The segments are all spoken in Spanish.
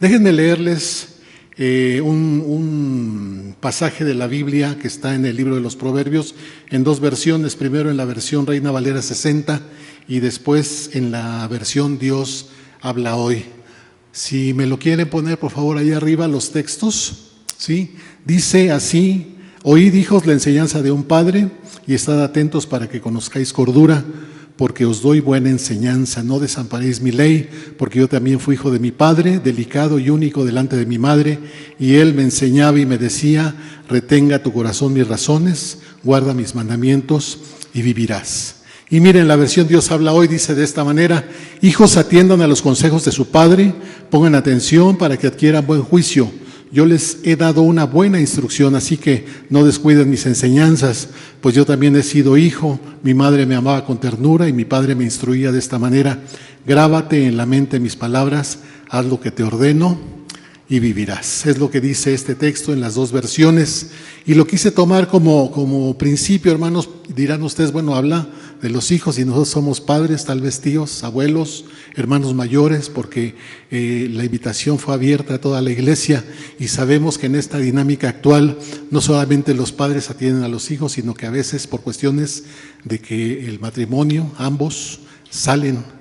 Déjenme leerles un pasaje de la Biblia que está en el libro de los Proverbios en dos versiones, primero en la versión Reina Valera 60 y después en la versión Dios habla hoy. Si me lo quieren poner por favor ahí arriba los textos, ¿sí? Dice así: oíd, hijos, la enseñanza de un padre y estad atentos para que conozcáis cordura, porque os doy buena enseñanza. No desamparéis mi ley, porque yo también fui hijo de mi padre, delicado y único delante de mi madre, y él me enseñaba y me decía: retenga tu corazón mis razones, guarda mis mandamientos y vivirás. Y miren, la versión Dios habla hoy dice de esta manera: hijos, atiendan a los consejos de su padre, pongan atención para que adquieran buen juicio. Yo les he dado una buena instrucción, así que no descuiden mis enseñanzas, pues yo también he sido hijo, mi madre me amaba con ternura y mi padre me instruía de esta manera: grábate en la mente mis palabras, haz lo que te ordeno y vivirás. Es lo que dice este texto en las dos versiones, y lo quise tomar como principio, hermanos. Dirán ustedes, bueno, habla de los hijos y nosotros somos padres, tal vez tíos, abuelos, hermanos mayores, porque la invitación fue abierta a toda la iglesia, y sabemos que en esta dinámica actual no solamente los padres atienden a los hijos, sino que a veces por cuestiones de que el matrimonio, ambos salen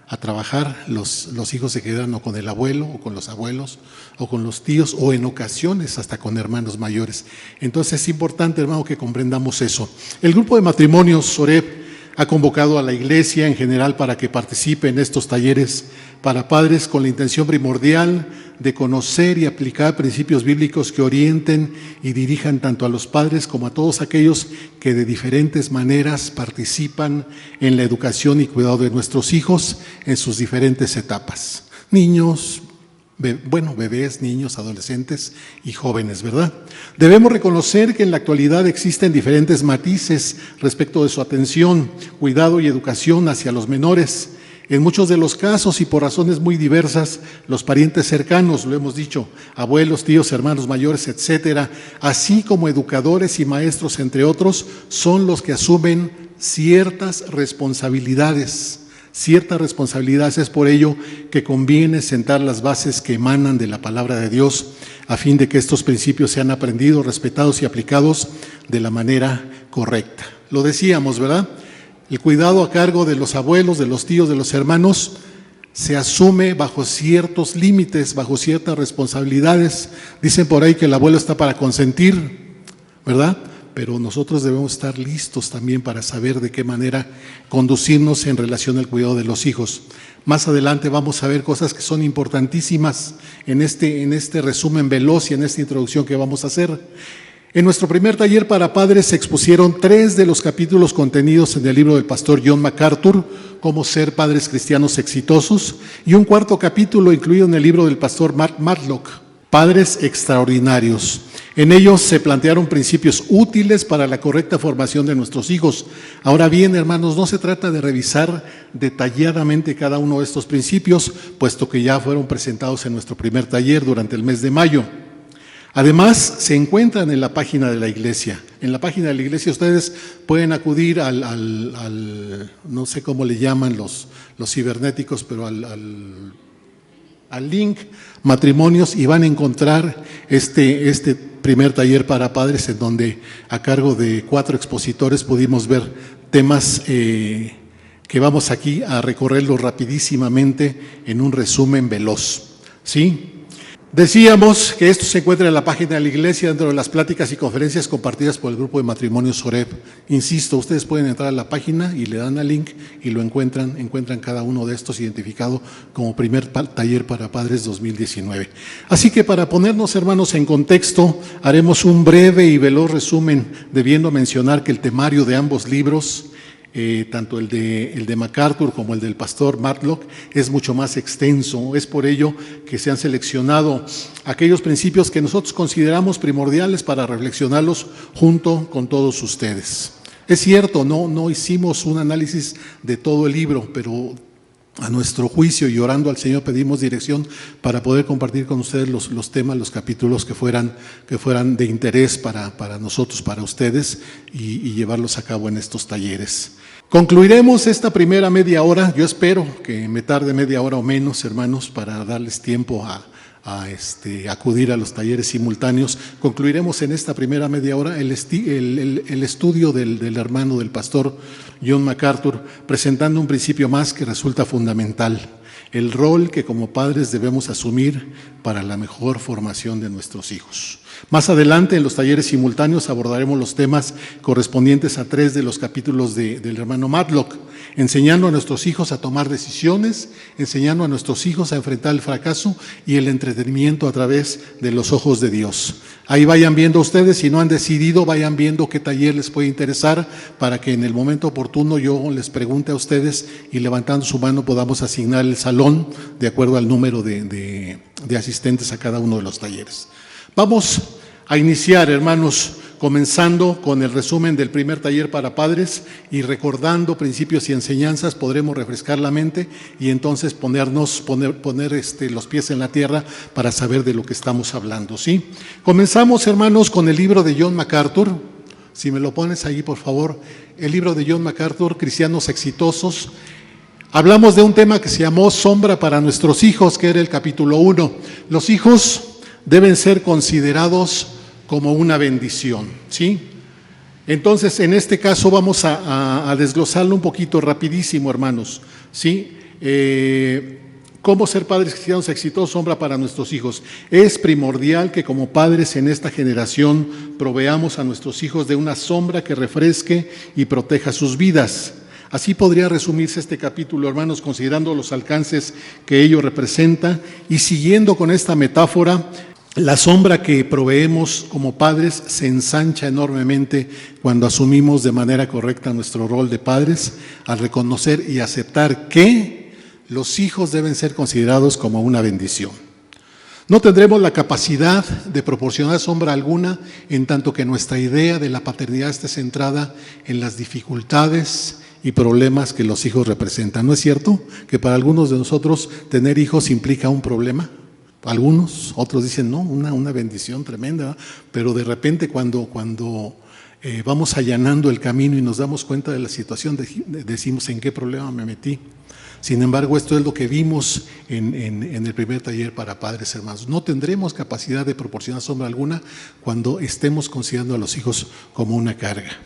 a trabajar, los hijos se quedan o con el abuelo o con los abuelos o con los tíos, o en ocasiones hasta con hermanos mayores. Entonces es importante, hermano, que comprendamos eso. El grupo de matrimonios Soreb ha convocado a la iglesia en general para que participe en estos talleres para padres con la intención primordial de conocer y aplicar principios bíblicos que orienten y dirijan tanto a los padres como a todos aquellos que de diferentes maneras participan en la educación y cuidado de nuestros hijos en sus diferentes etapas. Niños, bebés, niños, adolescentes y jóvenes, ¿verdad? Debemos reconocer que en la actualidad existen diferentes matices respecto de su atención, cuidado y educación hacia los menores. En muchos de los casos y por razones muy diversas, los parientes cercanos, lo hemos dicho, abuelos, tíos, hermanos mayores, etcétera, así como educadores y maestros, entre otros, son los que asumen ciertas responsabilidades. Es por ello que conviene sentar las bases que emanan de la palabra de Dios, a fin de que estos principios sean aprendidos, respetados y aplicados de la manera correcta. Lo decíamos, ¿verdad? El cuidado a cargo de los abuelos, de los tíos, de los hermanos, se asume bajo ciertos límites, bajo ciertas responsabilidades. Dicen por ahí que el abuelo está para consentir, ¿verdad? Pero nosotros debemos estar listos también para saber de qué manera conducirnos en relación al cuidado de los hijos. Más adelante vamos a ver cosas que son importantísimas en este resumen veloz y en esta introducción que vamos a hacer. En nuestro primer taller para padres se expusieron 3 de los capítulos contenidos en el libro del pastor John MacArthur, Cómo ser padres cristianos exitosos, y un 4º capítulo incluido en el libro del pastor Mark Matlock, Padres extraordinarios. En ellos se plantearon principios útiles para la correcta formación de nuestros hijos. Ahora bien, hermanos, no se trata de revisar detalladamente cada uno de estos principios, puesto que ya fueron presentados en nuestro primer taller durante el mes de mayo. Además, se encuentran en la página de la iglesia. En la página de la iglesia ustedes pueden acudir al no sé cómo le llaman los cibernéticos, pero al link matrimonios, y van a encontrar este primer taller para padres, en donde a cargo de 4 expositores pudimos ver temas que vamos aquí a recorrerlos rapidísimamente en un resumen veloz, ¿sí? Decíamos que esto se encuentra en la página de la iglesia dentro de las pláticas y conferencias compartidas por el grupo de matrimonios Soreb. Insisto, ustedes pueden entrar a la página y le dan al link y lo encuentran cada uno de estos identificado como primer taller para padres 2019. Así que para ponernos, hermanos, en contexto, haremos un breve y veloz resumen, debiendo mencionar que el temario de ambos libros, tanto el de MacArthur como el del pastor Matlock, es mucho más extenso. Es por ello que se han seleccionado aquellos principios que nosotros consideramos primordiales para reflexionarlos junto con todos ustedes. Es cierto, no hicimos un análisis de todo el libro, pero a nuestro juicio y orando al Señor pedimos dirección para poder compartir con ustedes los temas, los capítulos que fueran de interés para nosotros, para ustedes, y llevarlos a cabo en estos talleres. Concluiremos esta primera media hora. Yo espero que me tarde media hora o menos, hermanos, para darles tiempo a acudir a los talleres simultáneos. Concluiremos en esta primera media hora el estudio del hermano del pastor John MacArthur, presentando un principio más que resulta fundamental: el rol que como padres debemos asumir para la mejor formación de nuestros hijos. Más adelante, en los talleres simultáneos, abordaremos los temas correspondientes a 3 de los capítulos del hermano Matlock, enseñando a nuestros hijos a tomar decisiones, enseñando a nuestros hijos a enfrentar el fracaso y el entretenimiento a través de los ojos de Dios. Ahí vayan viendo ustedes, si no han decidido, vayan viendo qué taller les puede interesar, para que en el momento oportuno yo les pregunte a ustedes y levantando su mano podamos asignar el salón de acuerdo al número de asistentes a cada uno de los talleres. Vamos a iniciar, hermanos, comenzando con el resumen del primer taller para padres y recordando principios y enseñanzas. Podremos refrescar la mente y entonces poner los pies en la tierra para saber de lo que estamos hablando, ¿sí? Comenzamos, hermanos, con el libro de John MacArthur. Si me lo pones ahí, por favor. El libro de John MacArthur, Cristianos Exitosos. Hablamos de un tema que se llamó Sombra para nuestros hijos, que era el capítulo 1. Los hijos deben ser considerados como una bendición, ¿sí? Entonces, en este caso vamos a desglosarlo un poquito rapidísimo, hermanos, ¿sí? ¿Cómo ser padres cristianos exitosos? Sombra para nuestros hijos. Es primordial que como padres en esta generación proveamos a nuestros hijos de una sombra que refresque y proteja sus vidas. Así podría resumirse este capítulo, hermanos, considerando los alcances que ello representa y siguiendo con esta metáfora. La sombra que proveemos como padres se ensancha enormemente cuando asumimos de manera correcta nuestro rol de padres, al reconocer y aceptar que los hijos deben ser considerados como una bendición. No tendremos la capacidad de proporcionar sombra alguna en tanto que nuestra idea de la paternidad esté centrada en las dificultades y problemas que los hijos representan. ¿No es cierto que para algunos de nosotros tener hijos implica un problema? Algunos, otros dicen, no, una bendición tremenda, pero de repente cuando vamos allanando el camino y nos damos cuenta de la situación, decimos, ¿en qué problema me metí? Sin embargo, esto es lo que vimos en el primer taller para padres, hermanos. No tendremos capacidad de proporcionar sombra alguna cuando estemos considerando a los hijos como una carga.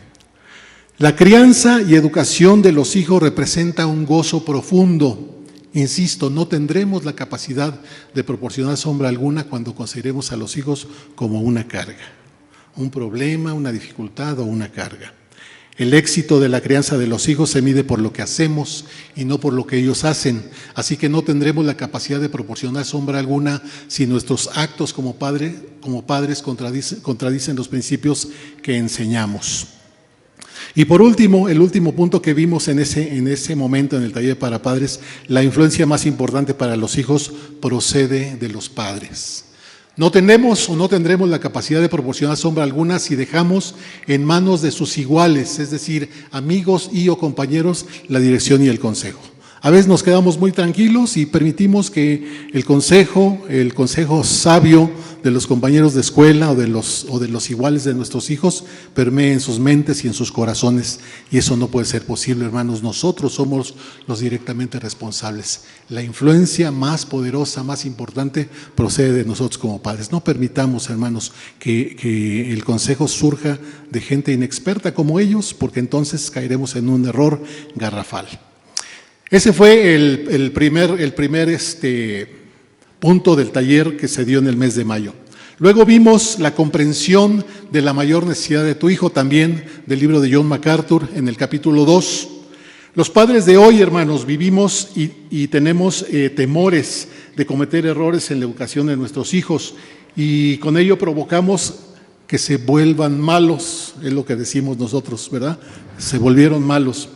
La crianza y educación de los hijos representa un gozo profundo. Insisto, no tendremos la capacidad de proporcionar sombra alguna cuando consideremos a los hijos como una carga, un problema, una dificultad o una carga. El éxito de la crianza de los hijos se mide por lo que hacemos y no por lo que ellos hacen. Así que no tendremos la capacidad de proporcionar sombra alguna si nuestros actos como padres contradicen los principios que enseñamos. Y por último, el último punto que vimos en ese momento en el taller para padres, la influencia más importante para los hijos procede de los padres. No tenemos o no tendremos la capacidad de proporcionar sombra alguna si dejamos en manos de sus iguales, es decir, amigos y o compañeros, la dirección y el consejo. A veces nos quedamos muy tranquilos y permitimos que el consejo sabio de los compañeros de escuela o de los iguales de nuestros hijos permee en sus mentes y en sus corazones. Y eso no puede ser posible, hermanos. Nosotros somos los directamente responsables. La influencia más poderosa, más importante, procede de nosotros como padres. No permitamos, hermanos, que el consejo surja de gente inexperta como ellos, porque entonces caeremos en un error garrafal. Ese fue el primer punto del taller que se dio en el mes de mayo. Luego vimos la comprensión de la mayor necesidad de tu hijo, también del libro de John MacArthur, en el capítulo 2. Los padres de hoy, hermanos, vivimos y tenemos temores de cometer errores en la educación de nuestros hijos y con ello provocamos que se vuelvan malos, es lo que decimos nosotros, ¿verdad? Se volvieron malos.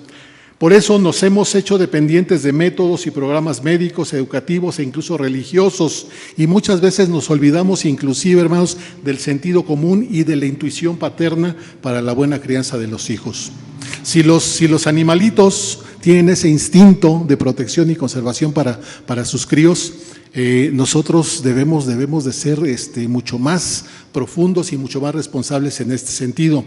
Por eso nos hemos hecho dependientes de métodos y programas médicos, educativos e incluso religiosos, y muchas veces nos olvidamos inclusive, hermanos, del sentido común y de la intuición paterna para la buena crianza de los hijos. Si los animalitos tienen ese instinto de protección y conservación para sus críos, nosotros debemos de ser mucho más profundos y mucho más responsables en este sentido.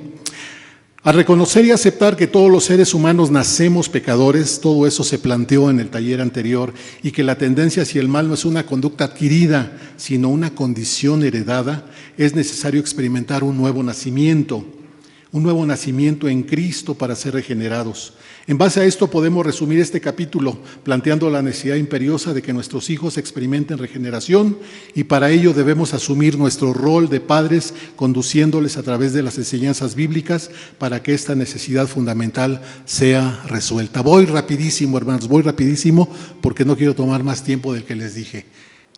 Al reconocer y aceptar que todos los seres humanos nacemos pecadores, todo eso se planteó en el taller anterior, y que la tendencia hacia el mal no es una conducta adquirida, sino una condición heredada, es necesario experimentar un nuevo nacimiento en Cristo para ser regenerados. En base a esto podemos resumir este capítulo planteando la necesidad imperiosa de que nuestros hijos experimenten regeneración, y para ello debemos asumir nuestro rol de padres, conduciéndoles a través de las enseñanzas bíblicas para que esta necesidad fundamental sea resuelta. Voy rapidísimo, hermanos, porque no quiero tomar más tiempo del que les dije.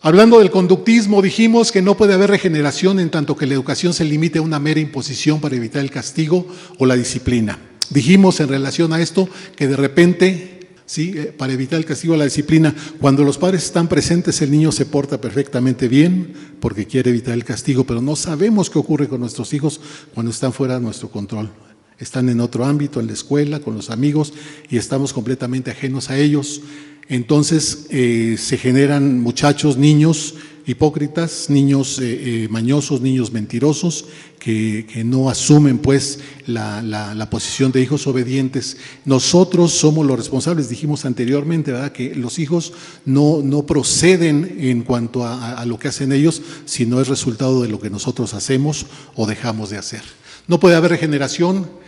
Hablando del conductismo, dijimos que no puede haber regeneración en tanto que la educación se limite a una mera imposición para evitar el castigo o la disciplina. Dijimos en relación a esto que de repente, ¿sí?, para evitar el castigo o la disciplina, cuando los padres están presentes, el niño se porta perfectamente bien porque quiere evitar el castigo, pero no sabemos qué ocurre con nuestros hijos cuando están fuera de nuestro control. Están en otro ámbito, en la escuela, con los amigos, y estamos completamente ajenos a ellos. Entonces se generan muchachos, niños hipócritas, niños mañosos, niños mentirosos, que no asumen pues la posición de hijos obedientes. Nosotros somos los responsables, dijimos anteriormente, ¿verdad?, que los hijos no proceden en cuanto a lo que hacen ellos, sino es resultado de lo que nosotros hacemos o dejamos de hacer. No puede haber regeneración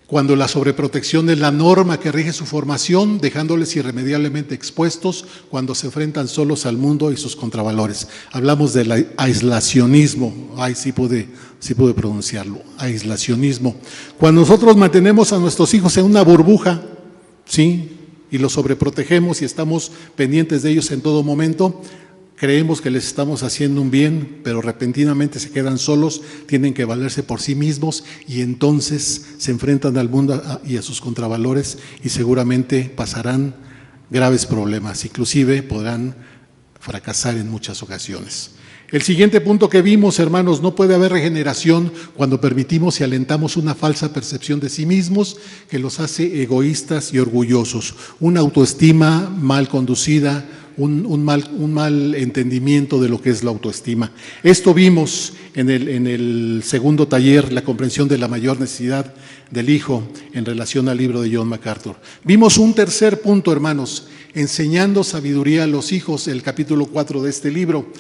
cuando la sobreprotección es la norma que rige su formación, dejándoles irremediablemente expuestos cuando se enfrentan solos al mundo y sus contravalores. Hablamos del aislacionismo, sí pude pronunciarlo, aislacionismo. Cuando nosotros mantenemos a nuestros hijos en una burbuja, ¿sí?, y los sobreprotegemos y estamos pendientes de ellos en todo momento, creemos que les estamos haciendo un bien, pero repentinamente se quedan solos, tienen que valerse por sí mismos y entonces se enfrentan al mundo y a sus contravalores y seguramente pasarán graves problemas, inclusive podrán fracasar en muchas ocasiones. El siguiente punto que vimos, hermanos, no puede haber regeneración cuando permitimos y alentamos una falsa percepción de sí mismos que los hace egoístas y orgullosos, una autoestima mal conducida, un mal entendimiento de lo que es la autoestima. Esto vimos en el segundo taller, la comprensión de la mayor necesidad del hijo en relación al libro de John MacArthur. Vimos un tercer punto, hermanos, enseñando sabiduría a los hijos, el capítulo 4 de este libro.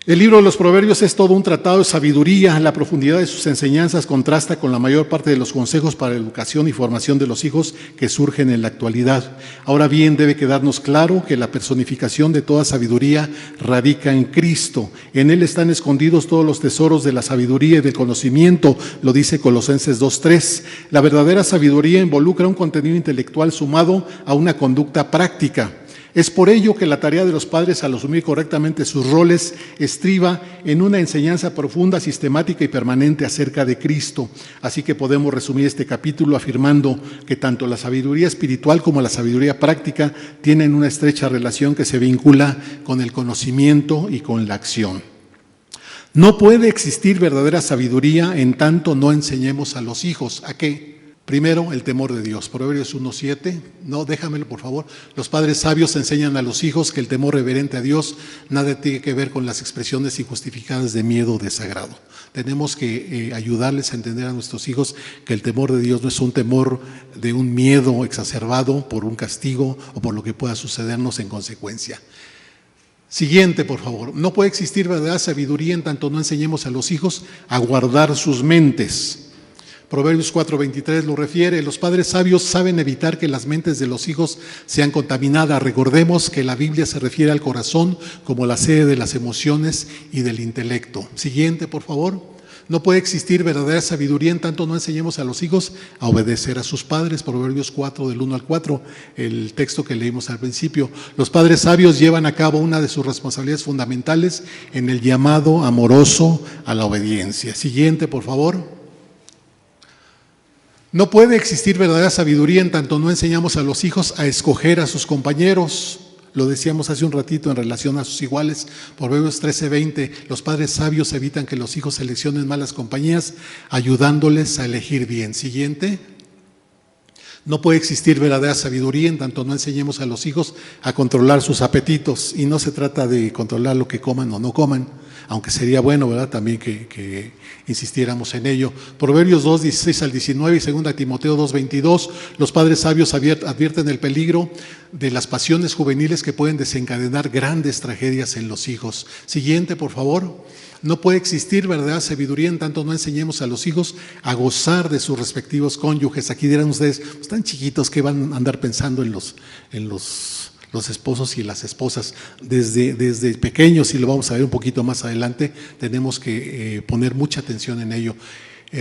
El libro de los Proverbios es todo un tratado de sabiduría. La profundidad de sus enseñanzas contrasta con la mayor parte de los consejos para la educación y formación de los hijos que surgen en la actualidad. Ahora bien, debe quedarnos claro que la personificación de toda sabiduría radica en Cristo. En Él están escondidos todos los tesoros de la sabiduría y del conocimiento, lo dice Colosenses 2:3. La verdadera sabiduría involucra un contenido intelectual sumado a una conducta práctica. Es por ello que la tarea de los padres al asumir correctamente sus roles estriba en una enseñanza profunda, sistemática y permanente acerca de Cristo. Así que podemos resumir este capítulo afirmando que tanto la sabiduría espiritual como la sabiduría práctica tienen una estrecha relación que se vincula con el conocimiento y con la acción. No puede existir verdadera sabiduría en tanto no enseñemos a los hijos. ¿A qué? Primero, el temor de Dios. Proverbios 1:7. No, déjamelo por favor. Los padres sabios enseñan a los hijos que el temor reverente a Dios nada tiene que ver con las expresiones injustificadas de miedo o desagrado. Tenemos que ayudarles a entender a nuestros hijos que el temor de Dios no es un temor de un miedo exacerbado por un castigo o por lo que pueda sucedernos en consecuencia. Siguiente, por favor. No puede existir verdadera sabiduría en tanto no enseñemos a los hijos a guardar sus mentes. Proverbios 4:23 lo refiere. Los padres sabios saben evitar que las mentes de los hijos sean contaminadas. Recordemos que la Biblia se refiere al corazón como la sede de las emociones y del intelecto. Siguiente, por favor. No puede existir verdadera sabiduría en tanto no enseñemos a los hijos a obedecer a sus padres. Proverbios 4, del 1 al 4, el texto que leímos al principio. Los padres sabios llevan a cabo una de sus responsabilidades fundamentales en el llamado amoroso a la obediencia. Siguiente, por favor. No puede existir verdadera sabiduría en tanto no enseñamos a los hijos a escoger a sus compañeros. Lo decíamos hace un ratito en relación a sus iguales. Proverbios 13:20, los padres sabios evitan que los hijos seleccionen malas compañías, ayudándoles a elegir bien. Siguiente. No puede existir verdadera sabiduría en tanto no enseñemos a los hijos a controlar sus apetitos. Y no se trata de controlar lo que coman o no coman. aunque sería bueno, ¿verdad?, también que insistiéramos en ello. Proverbios 2, 16 al 19 y 2 Timoteo 2, 22, los padres sabios advierten el peligro de las pasiones juveniles que pueden desencadenar grandes tragedias en los hijos. Siguiente, por favor. No puede existir verdadera sabiduría en tanto no enseñemos a los hijos a gozar de sus respectivos cónyuges. Aquí dirán ustedes, están chiquitos, ¿qué van a andar pensando en los esposos y las esposas? Desde pequeños, y lo vamos a ver un poquito más adelante, tenemos que poner mucha atención en ello.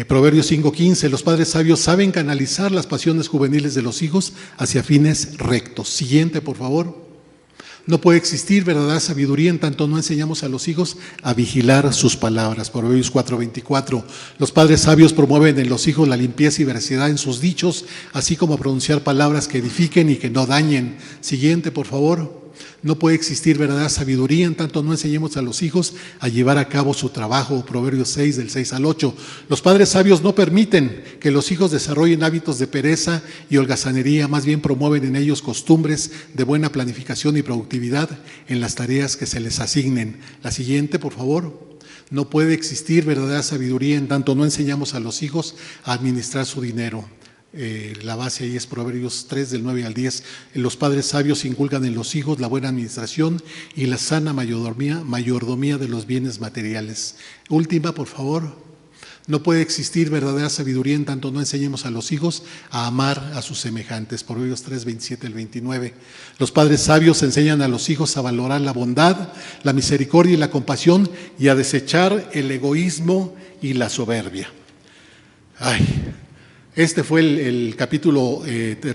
Proverbios 5:15, los padres sabios saben canalizar las pasiones juveniles de los hijos hacia fines rectos. Siguiente, por favor. No puede existir verdadera sabiduría en tanto no enseñamos a los hijos a vigilar sus palabras. Proverbios 4:24. Los padres sabios promueven en los hijos la limpieza y veracidad en sus dichos, así como pronunciar palabras que edifiquen y que no dañen. Siguiente, por favor. No puede existir verdadera sabiduría en tanto no enseñemos a los hijos a llevar a cabo su trabajo. Proverbios 6, del 6 al 8. Los padres sabios no permiten que los hijos desarrollen hábitos de pereza y holgazanería, más bien promueven en ellos costumbres de buena planificación y productividad en las tareas que se les asignen. La siguiente, por favor. No puede existir verdadera sabiduría en tanto no enseñamos a los hijos a administrar su dinero. La base ahí es Proverbios 3, del 9 al 10. Los padres sabios inculcan en los hijos la buena administración y la sana mayordomía de los bienes materiales. Última, por favor. No puede existir verdadera sabiduría en tanto no enseñemos a los hijos a amar a sus semejantes. Proverbios 3, 27 al 29. Los padres sabios enseñan a los hijos a valorar la bondad, la misericordia y la compasión y a desechar el egoísmo y la soberbia. Este fue el capítulo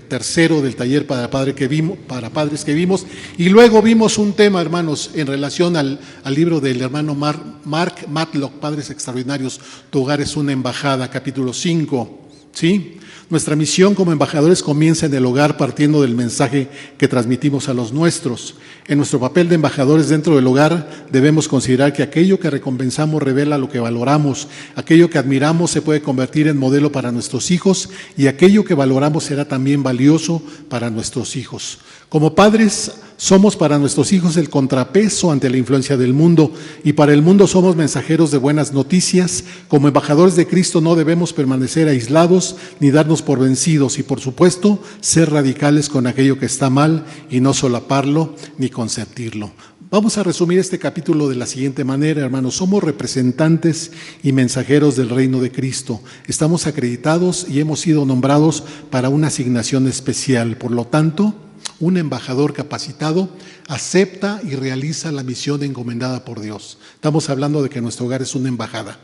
tercero del taller para padres que vimos. Y luego vimos un tema, hermanos, en relación al libro del hermano Mark Matlock, Padres Extraordinarios, Tu hogar es una embajada, capítulo 5. ¿Sí? Nuestra misión como embajadores comienza en el hogar partiendo del mensaje que transmitimos a los nuestros. En nuestro papel de embajadores dentro del hogar debemos considerar que aquello que recompensamos revela lo que valoramos, aquello que admiramos se puede convertir en modelo para nuestros hijos y aquello que valoramos será también valioso para nuestros hijos. Como padres somos para nuestros hijos el contrapeso ante la influencia del mundo y para el mundo somos mensajeros de buenas noticias. Como embajadores de Cristo no debemos permanecer aislados ni darnos por vencidos y por supuesto ser radicales con aquello que está mal y no solaparlo ni consentirlo. Vamos a resumir este capítulo de la siguiente manera, hermanos. Somos representantes y mensajeros del reino de Cristo. Estamos acreditados y hemos sido nombrados para una asignación especial. Por lo tanto, un embajador capacitado acepta y realiza la misión encomendada por Dios. Estamos hablando de que nuestro hogar es una embajada.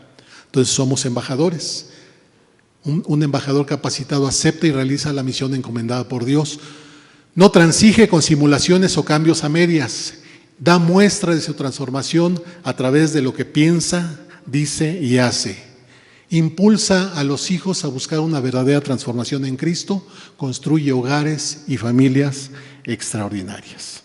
Entonces somos embajadores. Un embajador capacitado acepta y realiza la misión encomendada por Dios. No transige con simulaciones o cambios a medias. Da muestra de su transformación a través de lo que piensa, dice y hace. Impulsa a los hijos a buscar una verdadera transformación en Cristo, construye hogares y familias extraordinarias.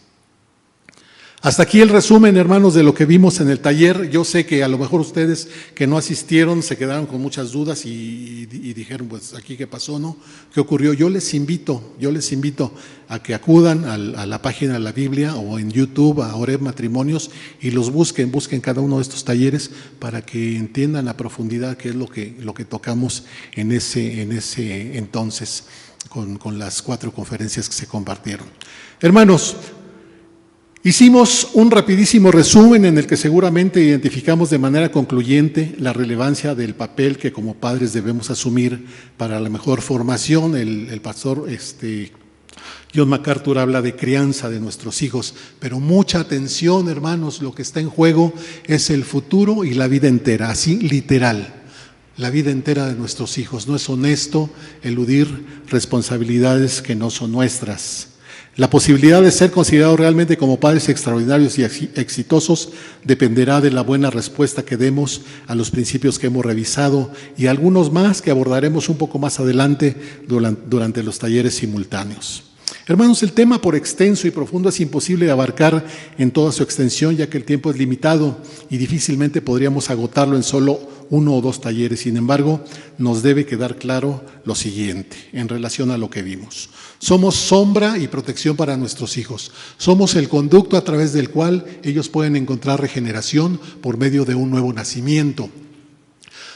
Hasta aquí el resumen, hermanos, de lo que vimos en el taller. Yo sé que a lo mejor ustedes que no asistieron se quedaron con muchas dudas y dijeron, pues aquí qué pasó, ¿no? ¿Qué ocurrió? Yo les invito a que acudan a la página de la Biblia o en YouTube a Oreb Matrimonios y los busquen cada uno de estos talleres para que entiendan a profundidad qué es lo que tocamos en ese entonces con las 4 conferencias que se compartieron. Hermanos, hicimos un rapidísimo resumen en el que seguramente identificamos de manera concluyente la relevancia del papel que como padres debemos asumir para la mejor formación. El pastor John MacArthur habla de crianza de nuestros hijos, pero mucha atención, hermanos, lo que está en juego es el futuro y la vida entera, así literal. La vida entera de nuestros hijos. No es honesto eludir responsabilidades que no son nuestras. La posibilidad de ser considerados realmente como padres extraordinarios y exitosos dependerá de la buena respuesta que demos a los principios que hemos revisado y algunos más que abordaremos un poco más adelante durante los talleres simultáneos. Hermanos, el tema por extenso y profundo es imposible de abarcar en toda su extensión, ya que el tiempo es limitado y difícilmente podríamos agotarlo en solo uno o dos talleres. Sin embargo, nos debe quedar claro lo siguiente en relación a lo que vimos. Somos sombra y protección para nuestros hijos. Somos el conducto a través del cual ellos pueden encontrar regeneración por medio de un nuevo nacimiento.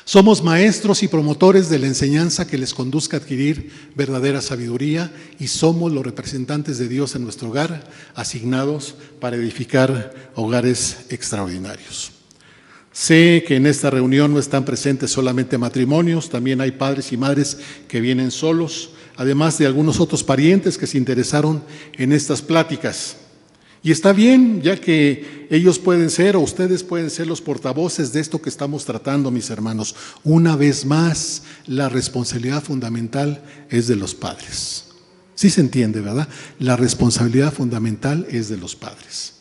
Somos maestros y promotores de la enseñanza que les conduzca a adquirir verdadera sabiduría y somos los representantes de Dios en nuestro hogar, asignados para edificar hogares extraordinarios. Sé que en esta reunión no están presentes solamente matrimonios, también hay padres y madres que vienen solos, además de algunos otros parientes que se interesaron en estas pláticas. Y está bien, ya que ellos pueden ser o ustedes pueden ser los portavoces de esto que estamos tratando, mis hermanos. Una vez más, la responsabilidad fundamental es de los padres. Sí se entiende, ¿verdad? La responsabilidad fundamental es de los padres.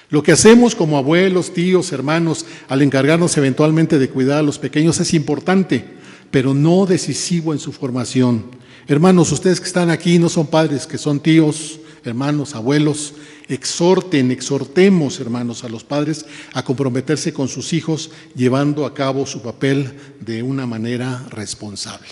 Lo que hacemos como abuelos, tíos, hermanos, al encargarnos eventualmente de cuidar a los pequeños es importante, pero no decisivo en su formación. Hermanos, ustedes que están aquí no son padres, que son tíos, hermanos, abuelos. Exhortemos, hermanos, a los padres a comprometerse con sus hijos, llevando a cabo su papel de una manera responsable.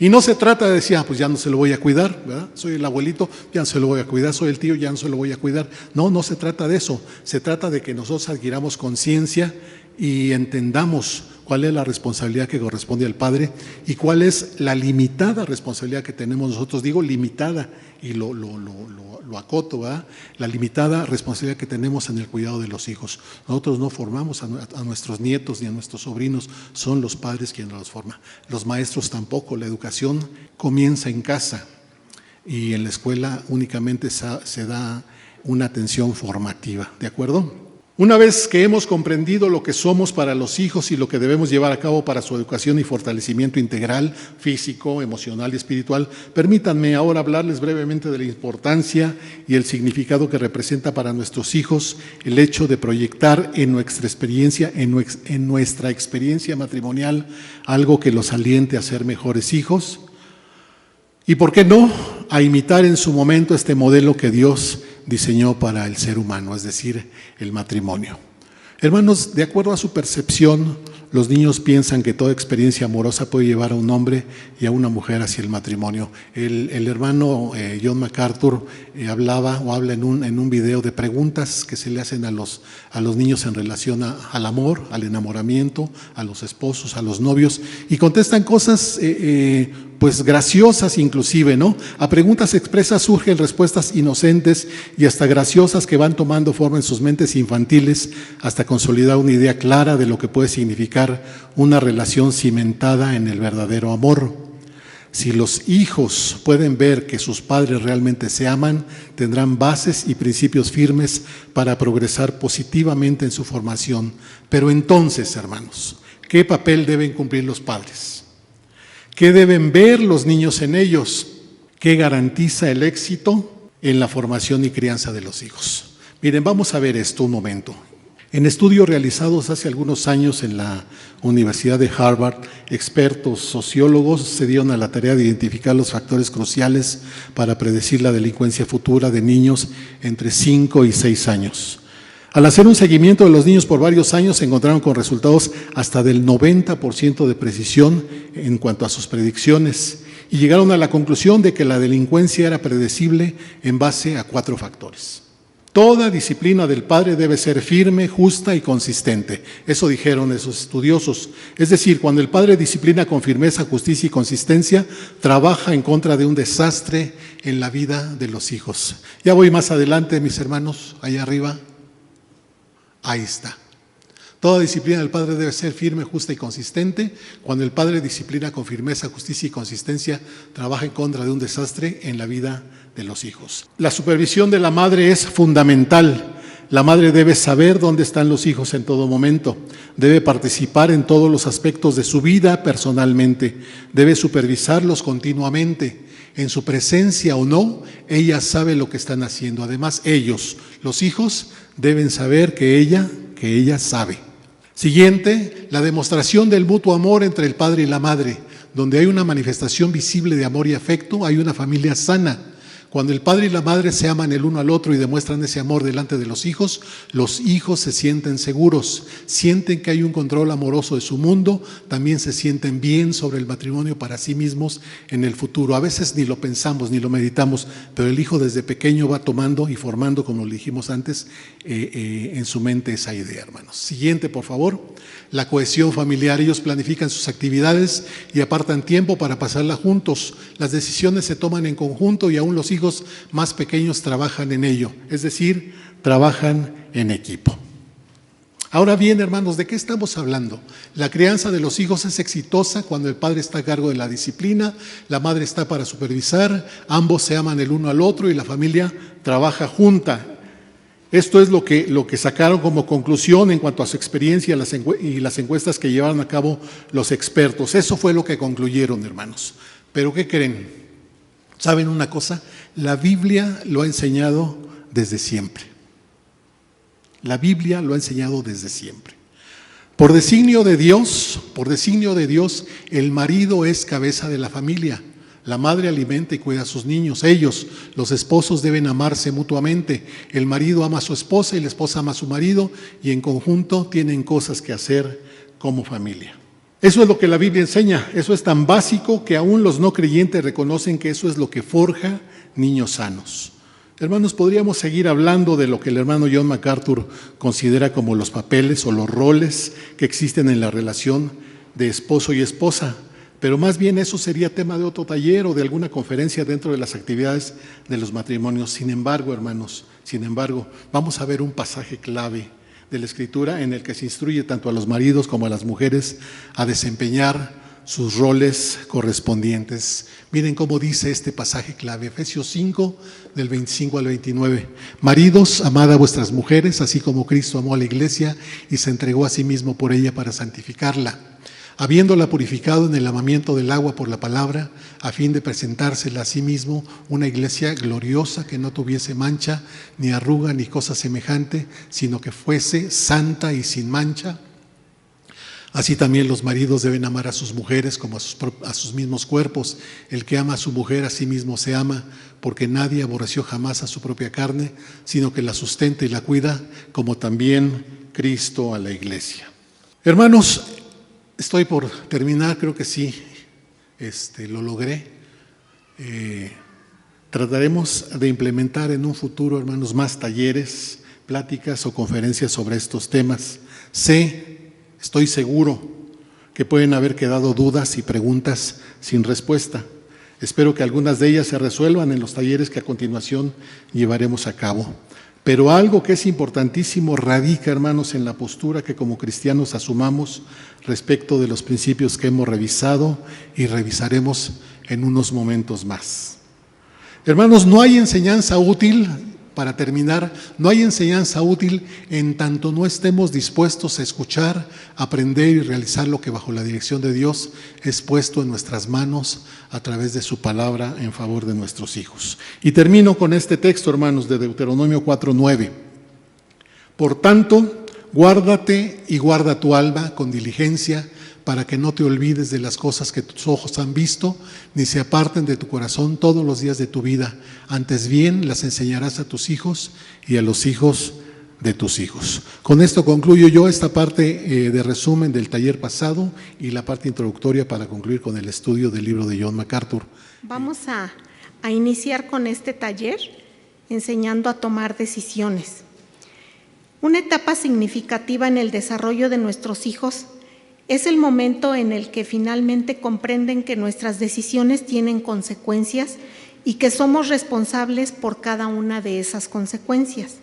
Y no se trata de decir, pues ya no se lo voy a cuidar, ¿verdad? Soy el abuelito, ya no se lo voy a cuidar, soy el tío, ya no se lo voy a cuidar. No, no se trata de eso. Se trata de que nosotros adquiramos conciencia y entendamos cuál es la responsabilidad que corresponde al padre y cuál es la limitada responsabilidad que tenemos nosotros. Digo limitada y lo acoto, ¿verdad? La limitada responsabilidad que tenemos en el cuidado de los hijos. Nosotros no formamos a nuestros nietos ni a nuestros sobrinos, son los padres quienes los forman. Los maestros tampoco. La educación comienza en casa y en la escuela únicamente se da una atención formativa, ¿de acuerdo? Una vez que hemos comprendido lo que somos para los hijos y lo que debemos llevar a cabo para su educación y fortalecimiento integral, físico, emocional y espiritual, permítanme ahora hablarles brevemente de la importancia y el significado que representa para nuestros hijos el hecho de proyectar en nuestra experiencia matrimonial algo que los aliente a ser mejores hijos y, ¿por qué no?, a imitar en su momento este modelo que Dios diseñó para el ser humano, es decir, el matrimonio. Hermanos, de acuerdo a su percepción, los niños piensan que toda experiencia amorosa puede llevar a un hombre y a una mujer hacia el matrimonio. El hermano John MacArthur habla en un video de preguntas que se le hacen a los niños en relación al amor, al enamoramiento, a los esposos, a los novios, y contestan cosas pues graciosas inclusive, ¿no? A preguntas expresas surgen respuestas inocentes y hasta graciosas que van tomando forma en sus mentes infantiles hasta consolidar una idea clara de lo que puede significar una relación cimentada en el verdadero amor. Si los hijos pueden ver que sus padres realmente se aman, tendrán bases y principios firmes para progresar positivamente en su formación. Pero entonces, hermanos, ¿qué papel deben cumplir los padres? ¿Qué deben ver los niños en ellos? ¿Qué garantiza el éxito en la formación y crianza de los hijos? Miren, vamos a ver esto un momento. En estudios realizados hace algunos años en la Universidad de Harvard, expertos sociólogos se dieron a la tarea de identificar los factores cruciales para predecir la delincuencia futura de niños entre 5 y 6 años. Al hacer un seguimiento de los niños por varios años, se encontraron con resultados hasta del 90% de precisión en cuanto a sus predicciones y llegaron a la conclusión de que la delincuencia era predecible en base a 4 factores. Toda disciplina del padre debe ser firme, justa y consistente. Eso dijeron esos estudiosos. Es decir, cuando el padre disciplina con firmeza, justicia y consistencia, trabaja en contra de un desastre en la vida de los hijos. Ya voy más adelante, mis hermanos, allá arriba. Ahí está. Toda disciplina del padre debe ser firme, justa y consistente. Cuando el padre disciplina con firmeza, justicia y consistencia, trabaja en contra de un desastre en la vida de los hijos. La supervisión de la madre es fundamental. La madre debe saber dónde están los hijos en todo momento. Debe participar en todos los aspectos de su vida personalmente. Debe supervisarlos continuamente. En su presencia o no, ella sabe lo que están haciendo. Además, ellos, los hijos, deben saber que ella sabe. Siguiente, la demostración del mutuo amor entre el padre y la madre. Donde hay una manifestación visible de amor y afecto, hay una familia sana. Cuando el padre y la madre se aman el uno al otro y demuestran ese amor delante de los hijos se sienten seguros, sienten que hay un control amoroso de su mundo, también se sienten bien sobre el matrimonio para sí mismos en el futuro. A veces ni lo pensamos, ni lo meditamos, pero el hijo desde pequeño va tomando y formando, como lo dijimos antes, en su mente esa idea, hermanos. Siguiente, por favor. La cohesión familiar. Ellos planifican sus actividades y apartan tiempo para pasarla juntos. Las decisiones se toman en conjunto y aún los hijos más pequeños trabajan en ello, es decir, trabajan en equipo. Ahora bien, hermanos, ¿de qué estamos hablando? La crianza de los hijos es exitosa cuando el padre está a cargo de la disciplina, la madre está para supervisar, ambos se aman el uno al otro y la familia trabaja junta. Esto es lo que sacaron como conclusión en cuanto a su experiencia y las encuestas que llevaron a cabo los expertos. Eso fue lo que concluyeron, hermanos. ¿Pero qué creen? ¿Saben una cosa? La Biblia lo ha enseñado desde siempre. La Biblia lo ha enseñado desde siempre. Por designio de Dios, el marido es cabeza de la familia. La madre alimenta y cuida a sus niños. Ellos, los esposos, deben amarse mutuamente. El marido ama a su esposa y la esposa ama a su marido y en conjunto tienen cosas que hacer como familia. Eso es lo que la Biblia enseña. Eso es tan básico que aún los no creyentes reconocen que eso es lo que forja niños sanos. Hermanos, podríamos seguir hablando de lo que el hermano John MacArthur considera como los papeles o los roles que existen en la relación de esposo y esposa. Pero más bien eso sería tema de otro taller o de alguna conferencia dentro de las actividades de los matrimonios. Sin embargo, hermanos, vamos a ver un pasaje clave de la Escritura en el que se instruye tanto a los maridos como a las mujeres a desempeñar sus roles correspondientes. Miren cómo dice este pasaje clave, Efesios 5, del 25 al 29. Maridos, amad a vuestras mujeres, así como Cristo amó a la iglesia y se entregó a sí mismo por ella para santificarla, habiéndola purificado en el lavamiento del agua por la palabra, a fin de presentársela a sí mismo una iglesia gloriosa que no tuviese mancha, ni arruga, ni cosa semejante, sino que fuese santa y sin mancha. Así también los maridos deben amar a sus mujeres como a sus mismos cuerpos. El que ama a su mujer a sí mismo se ama, porque nadie aborreció jamás a su propia carne, sino que la sustenta y la cuida, como también Cristo a la iglesia. Hermanos, estoy por terminar, creo que sí, lo logré. Trataremos de implementar en un futuro, hermanos, más talleres, pláticas o conferencias sobre estos temas. Estoy seguro que pueden haber quedado dudas y preguntas sin respuesta. Espero que algunas de ellas se resuelvan en los talleres que a continuación llevaremos a cabo. Pero algo que es importantísimo radica, hermanos, en la postura que como cristianos asumamos respecto de los principios que hemos revisado y revisaremos en unos momentos más. Hermanos, no hay enseñanza útil, para terminar, no hay enseñanza útil en tanto no estemos dispuestos a escuchar, aprender y realizar lo que bajo la dirección de Dios es puesto en nuestras manos a través de su palabra en favor de nuestros hijos. Y termino con este texto, hermanos, de Deuteronomio 4:9. Por tanto, guárdate y guarda tu alma con diligencia, para que no te olvides de las cosas que tus ojos han visto, ni se aparten de tu corazón todos los días de tu vida. Antes bien, las enseñarás a tus hijos y a los hijos de tus hijos. Con esto concluyo yo esta parte de resumen del taller pasado y la parte introductoria para concluir con el estudio del libro de John MacArthur. Vamos a iniciar con este taller enseñando a tomar decisiones. Una etapa significativa en el desarrollo de nuestros hijos es el momento en el que finalmente comprenden que nuestras decisiones tienen consecuencias y que somos responsables por cada una de esas consecuencias.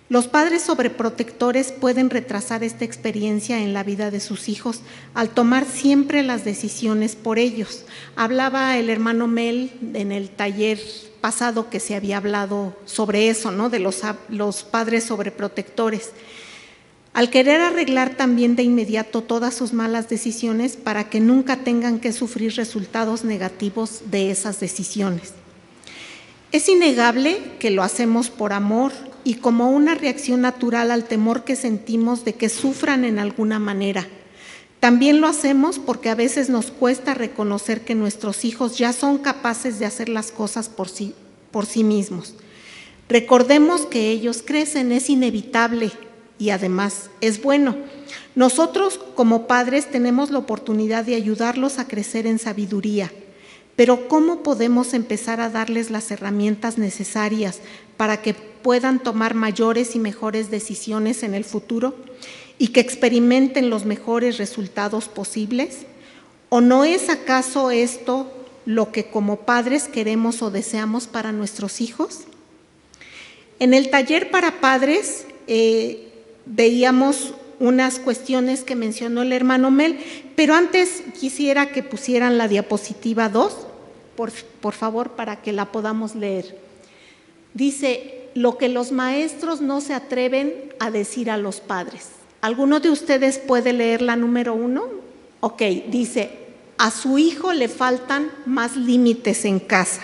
Los padres sobreprotectores pueden retrasar esta experiencia en la vida de sus hijos al tomar siempre las decisiones por ellos. Hablaba el hermano Mel en el taller pasado que se había hablado sobre eso, ¿no? De los padres sobreprotectores. Al querer arreglar también de inmediato todas sus malas decisiones para que nunca tengan que sufrir resultados negativos de esas decisiones. Es innegable que lo hacemos por amor y como una reacción natural al temor que sentimos de que sufran en alguna manera. También lo hacemos porque a veces nos cuesta reconocer que nuestros hijos ya son capaces de hacer las cosas por sí por sí mismos. Recordemos que ellos crecen, es inevitable y además es bueno. Nosotros como padres tenemos la oportunidad de ayudarlos a crecer en sabiduría, pero ¿cómo podemos empezar a darles las herramientas necesarias para que puedan tomar mayores y mejores decisiones en el futuro y que experimenten los mejores resultados posibles? ¿O no es acaso esto lo que como padres queremos o deseamos para nuestros hijos? En el taller para padres veíamos unas cuestiones que mencionó el hermano Mel, pero antes quisiera que pusieran la diapositiva 2, por favor, para que la podamos leer. Dice, lo que los maestros no se atreven a decir a los padres. ¿Alguno de ustedes puede leer la número 1? Ok, dice, a su hijo le faltan más límites en casa.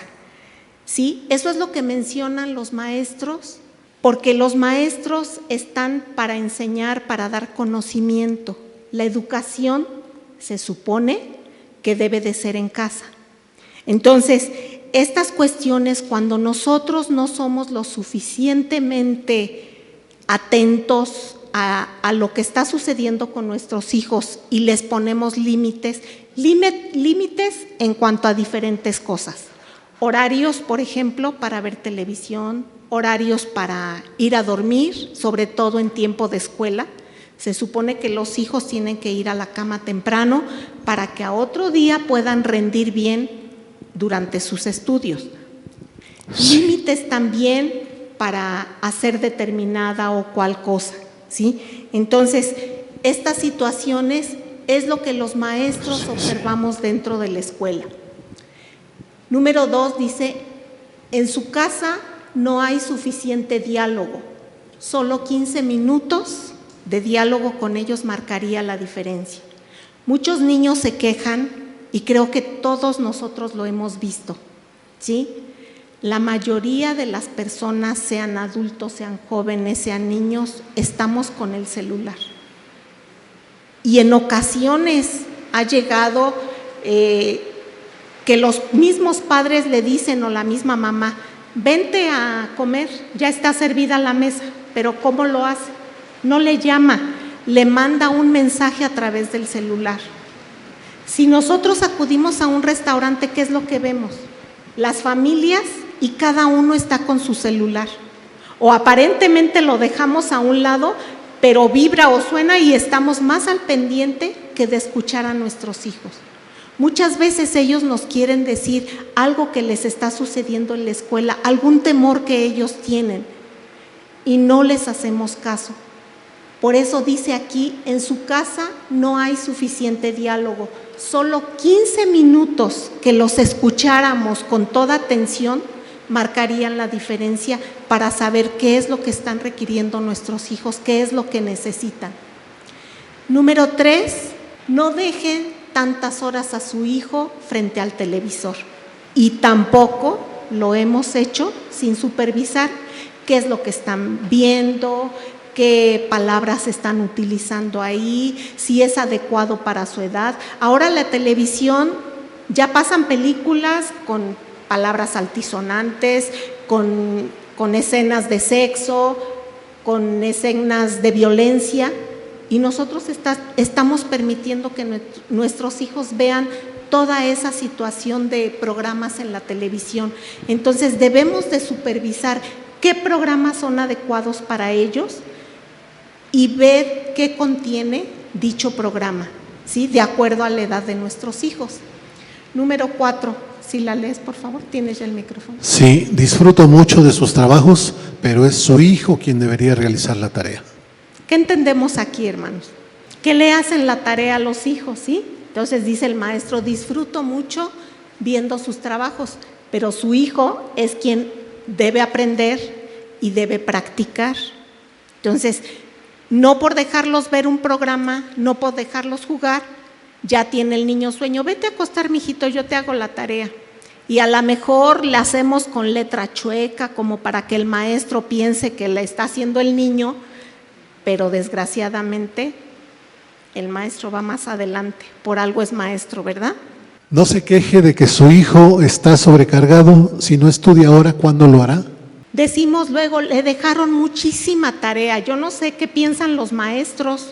¿Sí? Eso es lo que mencionan los maestros, porque los maestros están para enseñar, para dar conocimiento. La educación se supone que debe de ser en casa. Entonces, estas cuestiones, cuando nosotros no somos lo suficientemente atentos a lo que está sucediendo con nuestros hijos y les ponemos límites en cuanto a diferentes cosas. Horarios, por ejemplo, para ver televisión, horarios para ir a dormir, sobre todo en tiempo de escuela. Se supone que los hijos tienen que ir a la cama temprano para que a otro día puedan rendir bien durante sus estudios. Límites también para hacer determinada o cual cosa, ¿sí? Entonces, estas situaciones es lo que los maestros observamos dentro de la escuela. Número 2 dice, en su casa no hay suficiente diálogo, solo 15 minutos de diálogo con ellos marcaría la diferencia. Muchos niños se quejan y creo que todos nosotros lo hemos visto, ¿sí? La mayoría de las personas, sean adultos, sean jóvenes, sean niños, estamos con el celular. Y en ocasiones ha llegado que los mismos padres le dicen o la misma mamá, vente a comer, ya está servida la mesa, pero ¿cómo lo hace? No le llama, le manda un mensaje a través del celular. Si nosotros acudimos a un restaurante, ¿qué es lo que vemos? Las familias y cada uno está con su celular. O aparentemente lo dejamos a un lado, pero vibra o suena y estamos más al pendiente que de escuchar a nuestros hijos. Muchas veces ellos nos quieren decir algo que les está sucediendo en la escuela, algún temor que ellos tienen y no les hacemos caso. Por eso dice aquí, en su casa no hay suficiente diálogo. Solo 15 minutos que los escucháramos con toda atención marcarían la diferencia para saber qué es lo que están requiriendo nuestros hijos, qué es lo que necesitan. Número 3, no dejen tantas horas a su hijo frente al televisor. Y tampoco lo hemos hecho sin supervisar qué es lo que están viendo, qué palabras están utilizando ahí, si es adecuado para su edad. Ahora la televisión, ya pasan películas con palabras altisonantes, con escenas de sexo, con escenas de violencia, y nosotros estamos permitiendo que nuestros hijos vean toda esa situación de programas en la televisión. Entonces debemos de supervisar qué programas son adecuados para ellos y ver qué contiene dicho programa, ¿sí? De acuerdo a la edad de nuestros hijos. Número 4, si la lees, por favor, tienes ya el micrófono. Sí, disfruto mucho de sus trabajos, pero es su hijo quien debería realizar la tarea. ¿Qué entendemos aquí, hermanos? Que le hacen la tarea a los hijos, ¿sí? Entonces dice el maestro, disfruto mucho viendo sus trabajos, pero su hijo es quien debe aprender y debe practicar. Entonces, no por dejarlos ver un programa, no por dejarlos jugar, ya tiene el niño sueño, vete a acostar, mijito, yo te hago la tarea. Y a lo mejor la hacemos con letra chueca, como para que el maestro piense que la está haciendo el niño, pero desgraciadamente el maestro va más adelante, por algo es maestro, ¿verdad? No se queje de que su hijo está sobrecargado. Si no estudia ahora, ¿cuándo lo hará? Decimos luego, le dejaron muchísima tarea. Yo no sé qué piensan los maestros.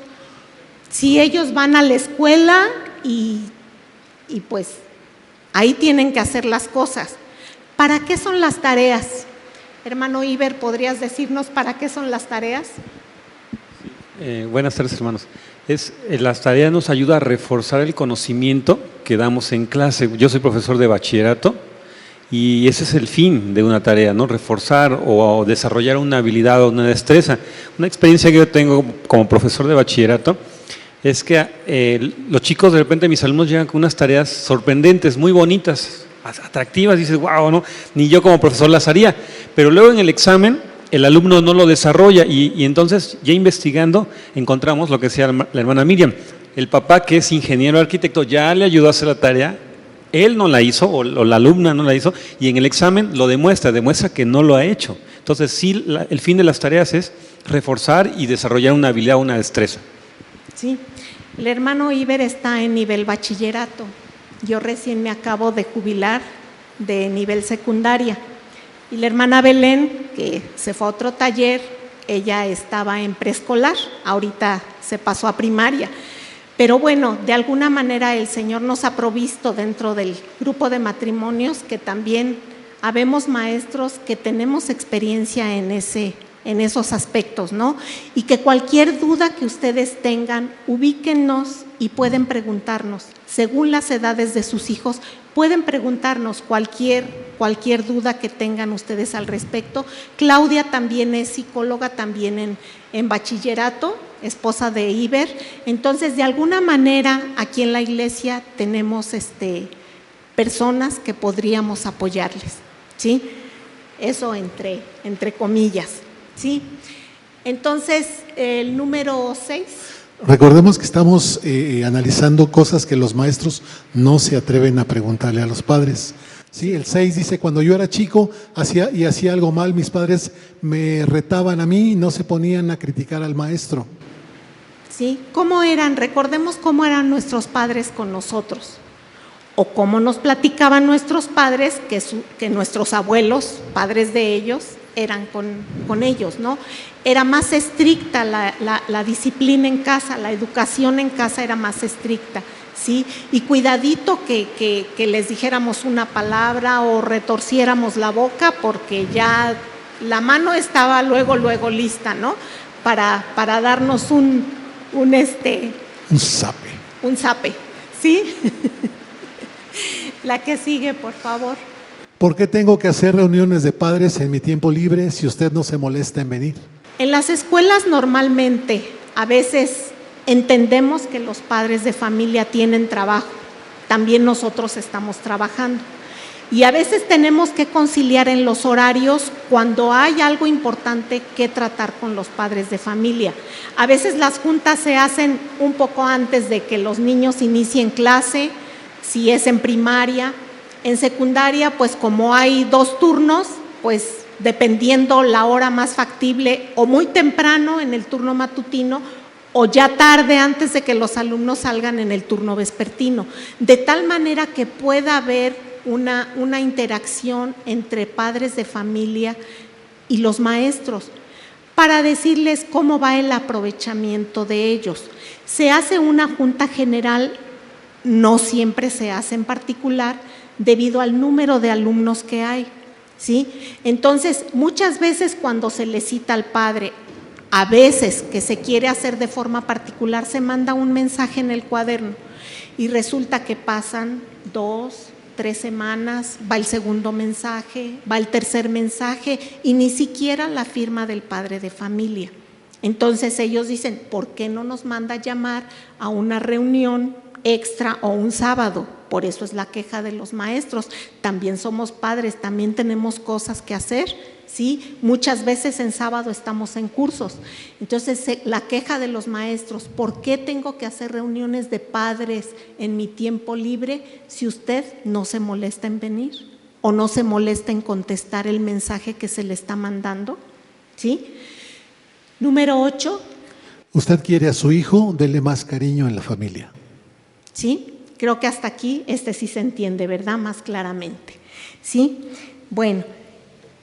Si ellos van a la escuela y pues ahí tienen que hacer las cosas. ¿Para qué son las tareas? Hermano Iber, ¿podrías decirnos para qué son las tareas? Buenas tardes, hermanos. Las tareas nos ayudan a reforzar el conocimiento que damos en clase. Yo soy profesor de bachillerato y ese es el fin de una tarea, ¿no? Reforzar o desarrollar una habilidad o una destreza. Una experiencia que yo tengo como profesor de bachillerato es que los chicos, de repente mis alumnos llegan con unas tareas sorprendentes, muy bonitas, atractivas, dices, wow, ¿no? Ni yo como profesor las haría, pero luego en el examen el alumno no lo desarrolla y entonces ya investigando encontramos lo que decía la hermana Miriam, el papá que es ingeniero arquitecto ya le ayudó a hacer la tarea, él no la hizo o la alumna no la hizo y en el examen lo demuestra que no lo ha hecho. Entonces sí, el fin de las tareas es reforzar y desarrollar una habilidad, una destreza. Sí, el hermano Iber está en nivel bachillerato. Yo recién me acabo de jubilar de nivel secundaria. Y la hermana Belén, que se fue a otro taller, ella estaba en preescolar, ahorita se pasó a primaria. Pero bueno, de alguna manera el Señor nos ha provisto dentro del grupo de matrimonios que también habemos maestros que tenemos experiencia en esos aspectos, ¿no? Y que cualquier duda que ustedes tengan, ubíquennos y pueden preguntarnos. Según las edades de sus hijos, pueden preguntarnos cualquier duda que tengan ustedes al respecto. Claudia también es psicóloga, también en bachillerato, esposa de Iber. Entonces, de alguna manera, aquí en la iglesia tenemos personas que podríamos apoyarles, ¿sí? Eso entre comillas, ¿sí? Entonces, el número 6. Recordemos que estamos analizando cosas que los maestros no se atreven a preguntarle a los padres. Sí, el 6 dice, cuando yo era chico hacía algo mal, mis padres me retaban a mí y no se ponían a criticar al maestro. Sí, ¿cómo eran? Recordemos cómo eran nuestros padres con nosotros. O cómo nos platicaban nuestros padres que nuestros abuelos, padres de ellos, eran con ellos, ¿no? Era más estricta la disciplina en casa, la educación en casa era más estricta, ¿sí? Y cuidadito que les dijéramos una palabra o retorciéramos la boca porque ya la mano estaba luego lista, ¿no? Para darnos un zape. Un zape, ¿sí? La que sigue, por favor. ¿Por qué tengo que hacer reuniones de padres en mi tiempo libre si usted no se molesta en venir? En las escuelas normalmente, a veces entendemos que los padres de familia tienen trabajo, también nosotros estamos trabajando. Y a veces tenemos que conciliar en los horarios cuando hay algo importante que tratar con los padres de familia. A veces las juntas se hacen un poco antes de que los niños inicien clase, si es en primaria. En secundaria, pues como hay 2 turnos, pues dependiendo la hora más factible, o muy temprano en el turno matutino, o ya tarde antes de que los alumnos salgan en el turno vespertino, de tal manera que pueda haber una interacción entre padres de familia y los maestros, para decirles cómo va el aprovechamiento de ellos. Se hace una junta general, no siempre se hace en particular, debido al número de alumnos que hay, ¿sí? Entonces, muchas veces cuando se le cita al padre, a veces que se quiere hacer de forma particular, se manda un mensaje en el cuaderno y resulta que pasan 2, 3 semanas, va el segundo mensaje, va el tercer mensaje y ni siquiera la firma del padre de familia. Entonces ellos dicen, ¿por qué no nos manda llamar a una reunión extra o un sábado? Por eso es la queja de los maestros. También somos padres, también tenemos cosas que hacer, ¿sí? Muchas veces en sábado estamos en cursos. Entonces, la queja de los maestros, ¿por qué tengo que hacer reuniones de padres en mi tiempo libre si usted no se molesta en venir o no se molesta en contestar el mensaje que se le está mandando? ¿Sí? Número 8. Usted quiere a su hijo, dele más cariño en la familia. ¿Sí? Creo que hasta aquí sí se entiende, ¿verdad? Más claramente, ¿sí? Bueno,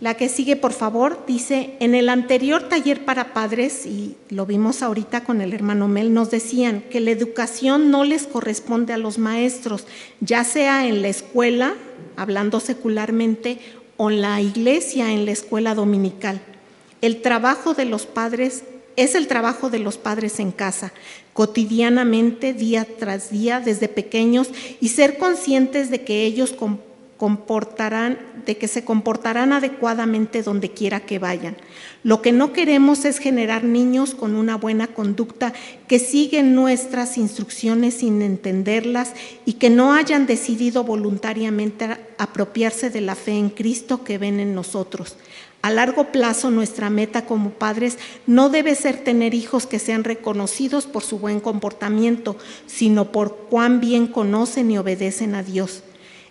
la que sigue, por favor, dice, en el anterior taller para padres, y lo vimos ahorita con el hermano Mel, nos decían que la educación no les corresponde a los maestros, ya sea en la escuela, hablando secularmente, o en la iglesia, en la escuela dominical. El trabajo de los padres es el trabajo de los padres en casa, cotidianamente, día tras día, desde pequeños, y ser conscientes de que ellos se comportarán adecuadamente donde quiera que vayan. Lo que no queremos es generar niños con una buena conducta que siguen nuestras instrucciones sin entenderlas y que no hayan decidido voluntariamente apropiarse de la fe en Cristo que ven en nosotros. A largo plazo, nuestra meta como padres no debe ser tener hijos que sean reconocidos por su buen comportamiento, sino por cuán bien conocen y obedecen a Dios.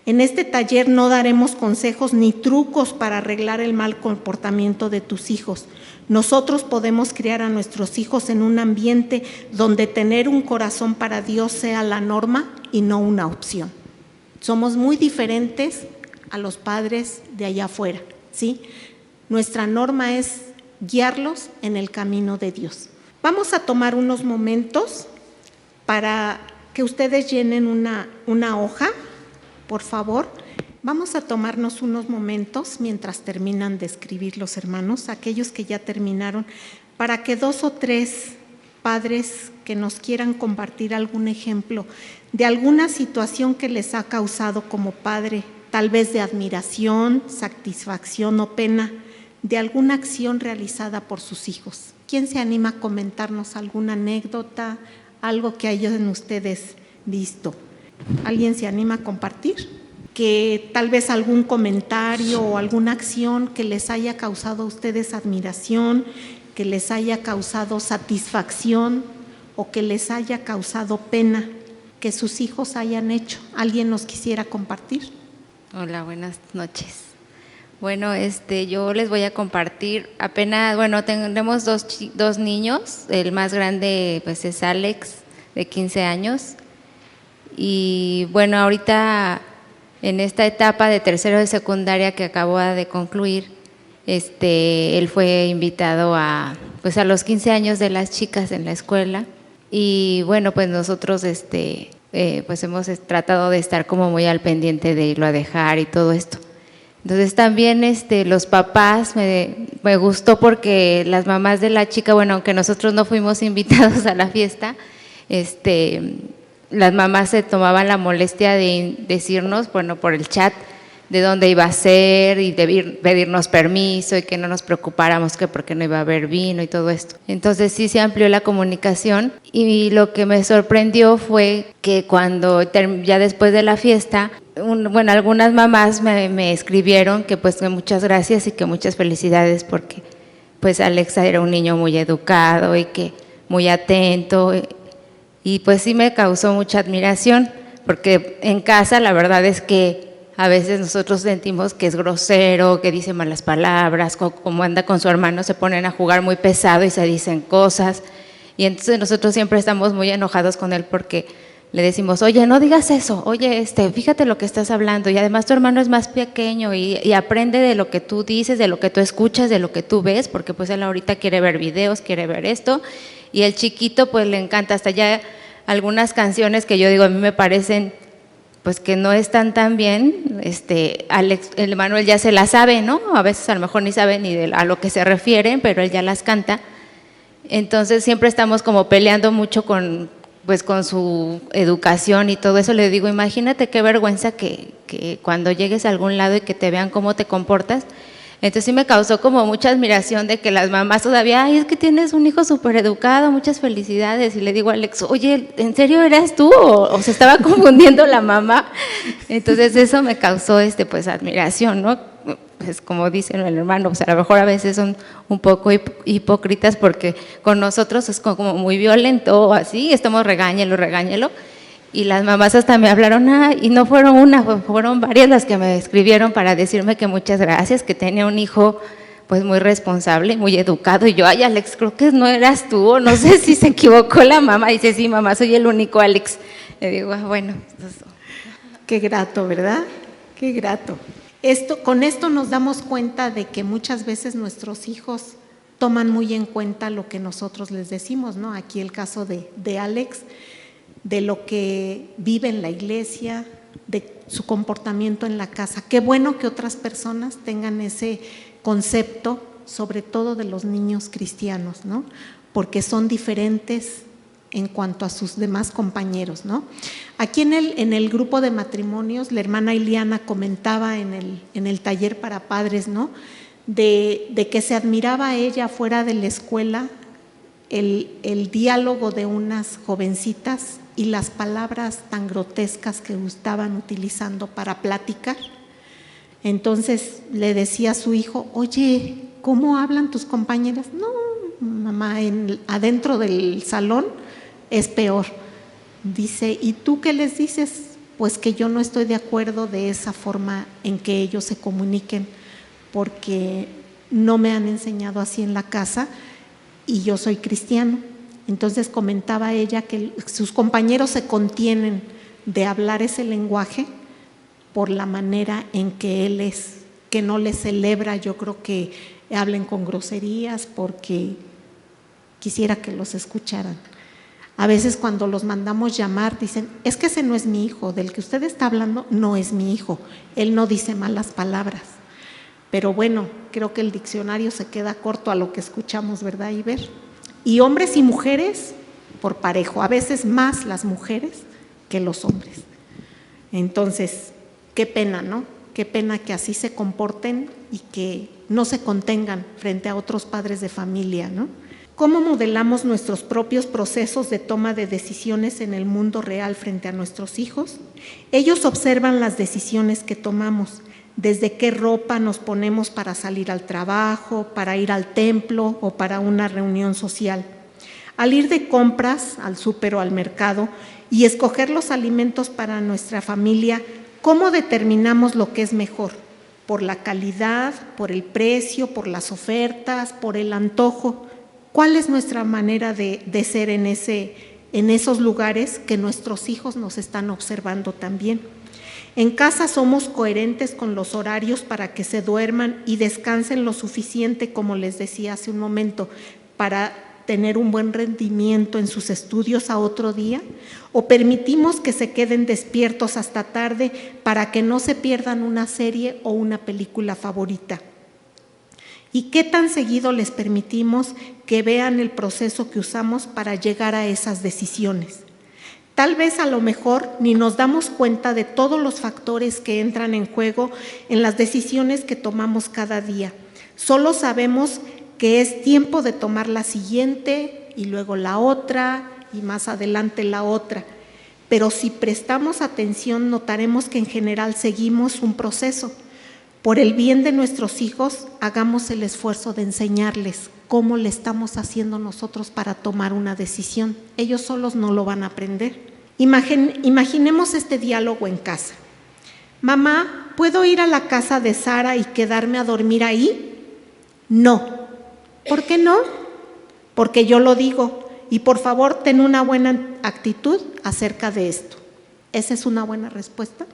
En este taller no daremos consejos ni trucos para arreglar el mal comportamiento de tus hijos. Nosotros podemos criar a nuestros hijos en un ambiente donde tener un corazón para Dios sea la norma y no una opción. Somos muy diferentes a los padres de allá afuera, ¿sí? Nuestra norma es guiarlos en el camino de Dios. Vamos a tomar unos momentos para que ustedes llenen una hoja. Por favor, vamos a tomarnos unos momentos mientras terminan de escribir los hermanos, aquellos que ya terminaron, para que 2 o 3 padres que nos quieran compartir algún ejemplo de alguna situación que les ha causado como padre, tal vez de admiración, satisfacción o pena, de alguna acción realizada por sus hijos. ¿Quién se anima a comentarnos alguna anécdota, algo que hayan ustedes visto? ¿Alguien se anima a compartir? Que tal vez algún comentario o alguna acción que les haya causado a ustedes admiración, que les haya causado satisfacción o que les haya causado pena, que sus hijos hayan hecho. ¿Alguien nos quisiera compartir? Hola, buenas noches. Bueno, yo les voy a compartir, tenemos dos niños, el más grande pues es Alex, de 15 años, y bueno, ahorita en esta etapa de tercero de secundaria que acabo de concluir, él fue invitado a los 15 años de las chicas en la escuela, y bueno, pues nosotros pues hemos tratado de estar como muy al pendiente de irlo a dejar y todo esto. Entonces también los papás, me gustó porque las mamás de la chica, bueno, aunque nosotros no fuimos invitados a la fiesta, las mamás se tomaban la molestia de decirnos, bueno, por el chat, de dónde iba a ser y de pedirnos permiso y que no nos preocupáramos que porque no iba a haber vino y todo esto. Entonces sí se amplió la comunicación y lo que me sorprendió fue que cuando ya después de la fiesta, algunas mamás me escribieron que pues que muchas gracias y que muchas felicidades porque pues Alexa era un niño muy educado y que muy atento y pues sí me causó mucha admiración porque en casa la verdad es que a veces nosotros sentimos que es grosero, que dice malas palabras, como anda con su hermano, se ponen a jugar muy pesado y se dicen cosas. Y entonces nosotros siempre estamos muy enojados con él porque le decimos, oye, no digas eso, oye, fíjate lo que estás hablando. Y además tu hermano es más pequeño y aprende de lo que tú dices, de lo que tú escuchas, de lo que tú ves, porque pues él ahorita quiere ver videos, quiere ver esto. Y el chiquito pues le encanta, hasta ya algunas canciones que yo digo, a mí me parecen pues que no están tan bien, el Manuel ya se las sabe, ¿no? A veces a lo mejor ni sabe ni a lo que se refieren, pero él ya las canta. Entonces siempre estamos como peleando mucho con su educación y todo eso. Le digo, imagínate qué vergüenza que cuando llegues a algún lado y que te vean cómo te comportas. Entonces sí me causó como mucha admiración de que las mamás todavía, ay, es que tienes un hijo súper educado, muchas felicidades. Y le digo a Alex, oye, ¿en serio eras tú? ¿O se estaba confundiendo la mamá? Entonces eso me causó pues admiración, ¿no? Pues como dice el hermano, pues a lo mejor a veces son un poco hipócritas porque con nosotros es como muy violento o así, estamos regáñelo. Y las mamás hasta me hablaron, y no fueron una, fueron varias las que me escribieron para decirme que muchas gracias, que tenía un hijo pues muy responsable, muy educado. Y yo, ay Alex, creo que no eras tú, o no sé si se equivocó la mamá. Dice, sí mamá, soy el único Alex. Le digo, bueno. Qué grato, ¿verdad? Qué grato. Con esto nos damos cuenta de que muchas veces nuestros hijos toman muy en cuenta lo que nosotros les decimos, ¿no? Aquí el caso de Alex, de lo que vive en la iglesia, de su comportamiento en la casa. Qué bueno que otras personas tengan ese concepto, sobre todo de los niños cristianos, ¿no? Porque son diferentes en cuanto a sus demás compañeros, ¿no? Aquí en el grupo de matrimonios, la hermana Iliana comentaba en el taller para padres, ¿no? De que se admiraba a ella fuera de la escuela el diálogo de unas jovencitas y las palabras tan grotescas que estaban utilizando para platicar. Entonces le decía a su hijo, oye, ¿cómo hablan tus compañeras? No, mamá, adentro del salón es peor. Dice, ¿y tú qué les dices? Pues que yo no estoy de acuerdo de esa forma en que ellos se comuniquen, porque no me han enseñado así en la casa y yo soy cristiano. Entonces comentaba ella que sus compañeros se contienen de hablar ese lenguaje por la manera en que él es, que no les celebra, yo creo que hablen con groserías porque quisiera que los escucharan. A veces cuando los mandamos llamar dicen, es que ese no es mi hijo, del que usted está hablando no es mi hijo, él no dice malas palabras. Pero bueno, creo que el diccionario se queda corto a lo que escuchamos, ¿verdad, Iber? Y hombres y mujeres por parejo, a veces más las mujeres que los hombres. Entonces, qué pena, ¿no? Qué pena que así se comporten y que no se contengan frente a otros padres de familia, ¿no? ¿Cómo modelamos nuestros propios procesos de toma de decisiones en el mundo real frente a nuestros hijos? Ellos observan las decisiones que tomamos, desde qué ropa nos ponemos para salir al trabajo, para ir al templo o para una reunión social. Al ir de compras al súper o al mercado y escoger los alimentos para nuestra familia, ¿cómo determinamos lo que es mejor? ¿Por la calidad, por el precio, por las ofertas, por el antojo? ¿Cuál es nuestra manera de ser en esos lugares que nuestros hijos nos están observando también? En casa somos coherentes con los horarios para que se duerman y descansen lo suficiente, como les decía hace un momento, para tener un buen rendimiento en sus estudios a otro día, o permitimos que se queden despiertos hasta tarde para que no se pierdan una serie o una película favorita. ¿Y qué tan seguido les permitimos que vean el proceso que usamos para llegar a esas decisiones? Tal vez a lo mejor ni nos damos cuenta de todos los factores que entran en juego en las decisiones que tomamos cada día. Solo sabemos que es tiempo de tomar la siguiente y luego la otra y más adelante la otra. Pero si prestamos atención notaremos que en general seguimos un proceso. Por el bien de nuestros hijos, hagamos el esfuerzo de enseñarles cómo le estamos haciendo nosotros para tomar una decisión. Ellos solos no lo van a aprender. Imaginemos este diálogo en casa. Mamá, ¿puedo ir a la casa de Sara y quedarme a dormir ahí? No. ¿Por qué no? Porque yo lo digo. Y por favor, ten una buena actitud acerca de esto. ¿Esa es una buena respuesta?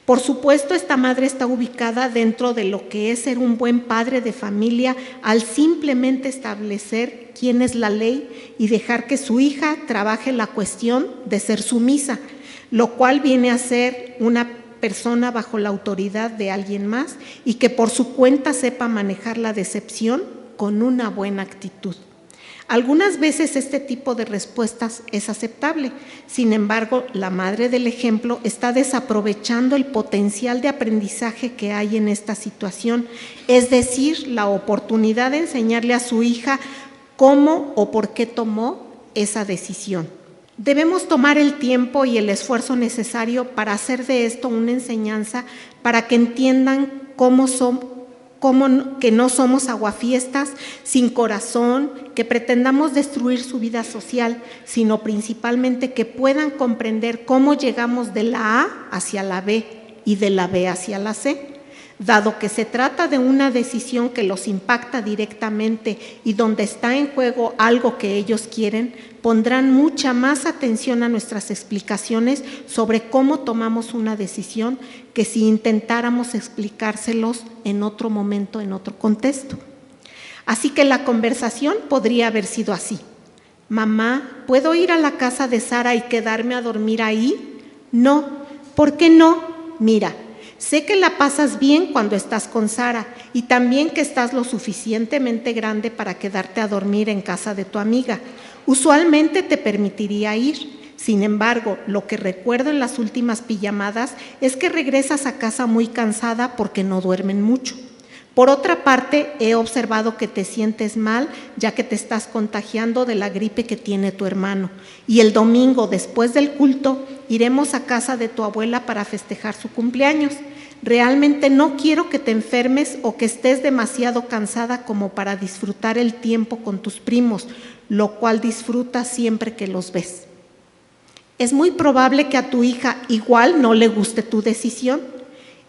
Por supuesto, esta madre está ubicada dentro de lo que es ser un buen padre de familia al simplemente establecer quién es la ley y dejar que su hija trabaje la cuestión de ser sumisa, lo cual viene a ser una persona bajo la autoridad de alguien más y que por su cuenta sepa manejar la decepción con una buena actitud. Algunas veces este tipo de respuestas es aceptable, sin embargo, la madre del ejemplo está desaprovechando el potencial de aprendizaje que hay en esta situación, es decir, la oportunidad de enseñarle a su hija cómo o por qué tomó esa decisión. Debemos tomar el tiempo y el esfuerzo necesario para hacer de esto una enseñanza para que entiendan que no somos aguafiestas, sin corazón, que pretendamos destruir su vida social, sino principalmente que puedan comprender cómo llegamos de la A hacia la B y de la B hacia la C. Dado que se trata de una decisión que los impacta directamente y donde está en juego algo que ellos quieren, pondrán mucha más atención a nuestras explicaciones sobre cómo tomamos una decisión que si intentáramos explicárselos en otro momento, en otro contexto. Así que la conversación podría haber sido así. Mamá, ¿puedo ir a la casa de Sara y quedarme a dormir ahí? No. ¿Por qué no? Mira, sé que la pasas bien cuando estás con Sara y también que estás lo suficientemente grande para quedarte a dormir en casa de tu amiga. Usualmente te permitiría ir. Sin embargo, lo que recuerdo en las últimas pijamadas es que regresas a casa muy cansada porque no duermen mucho. Por otra parte, he observado que te sientes mal ya que te estás contagiando de la gripe que tiene tu hermano. Y el domingo, después del culto, iremos a casa de tu abuela para festejar su cumpleaños. Realmente no quiero que te enfermes o que estés demasiado cansada como para disfrutar el tiempo con tus primos, lo cual disfrutas siempre que los ves. Es muy probable que a tu hija igual no le guste tu decisión.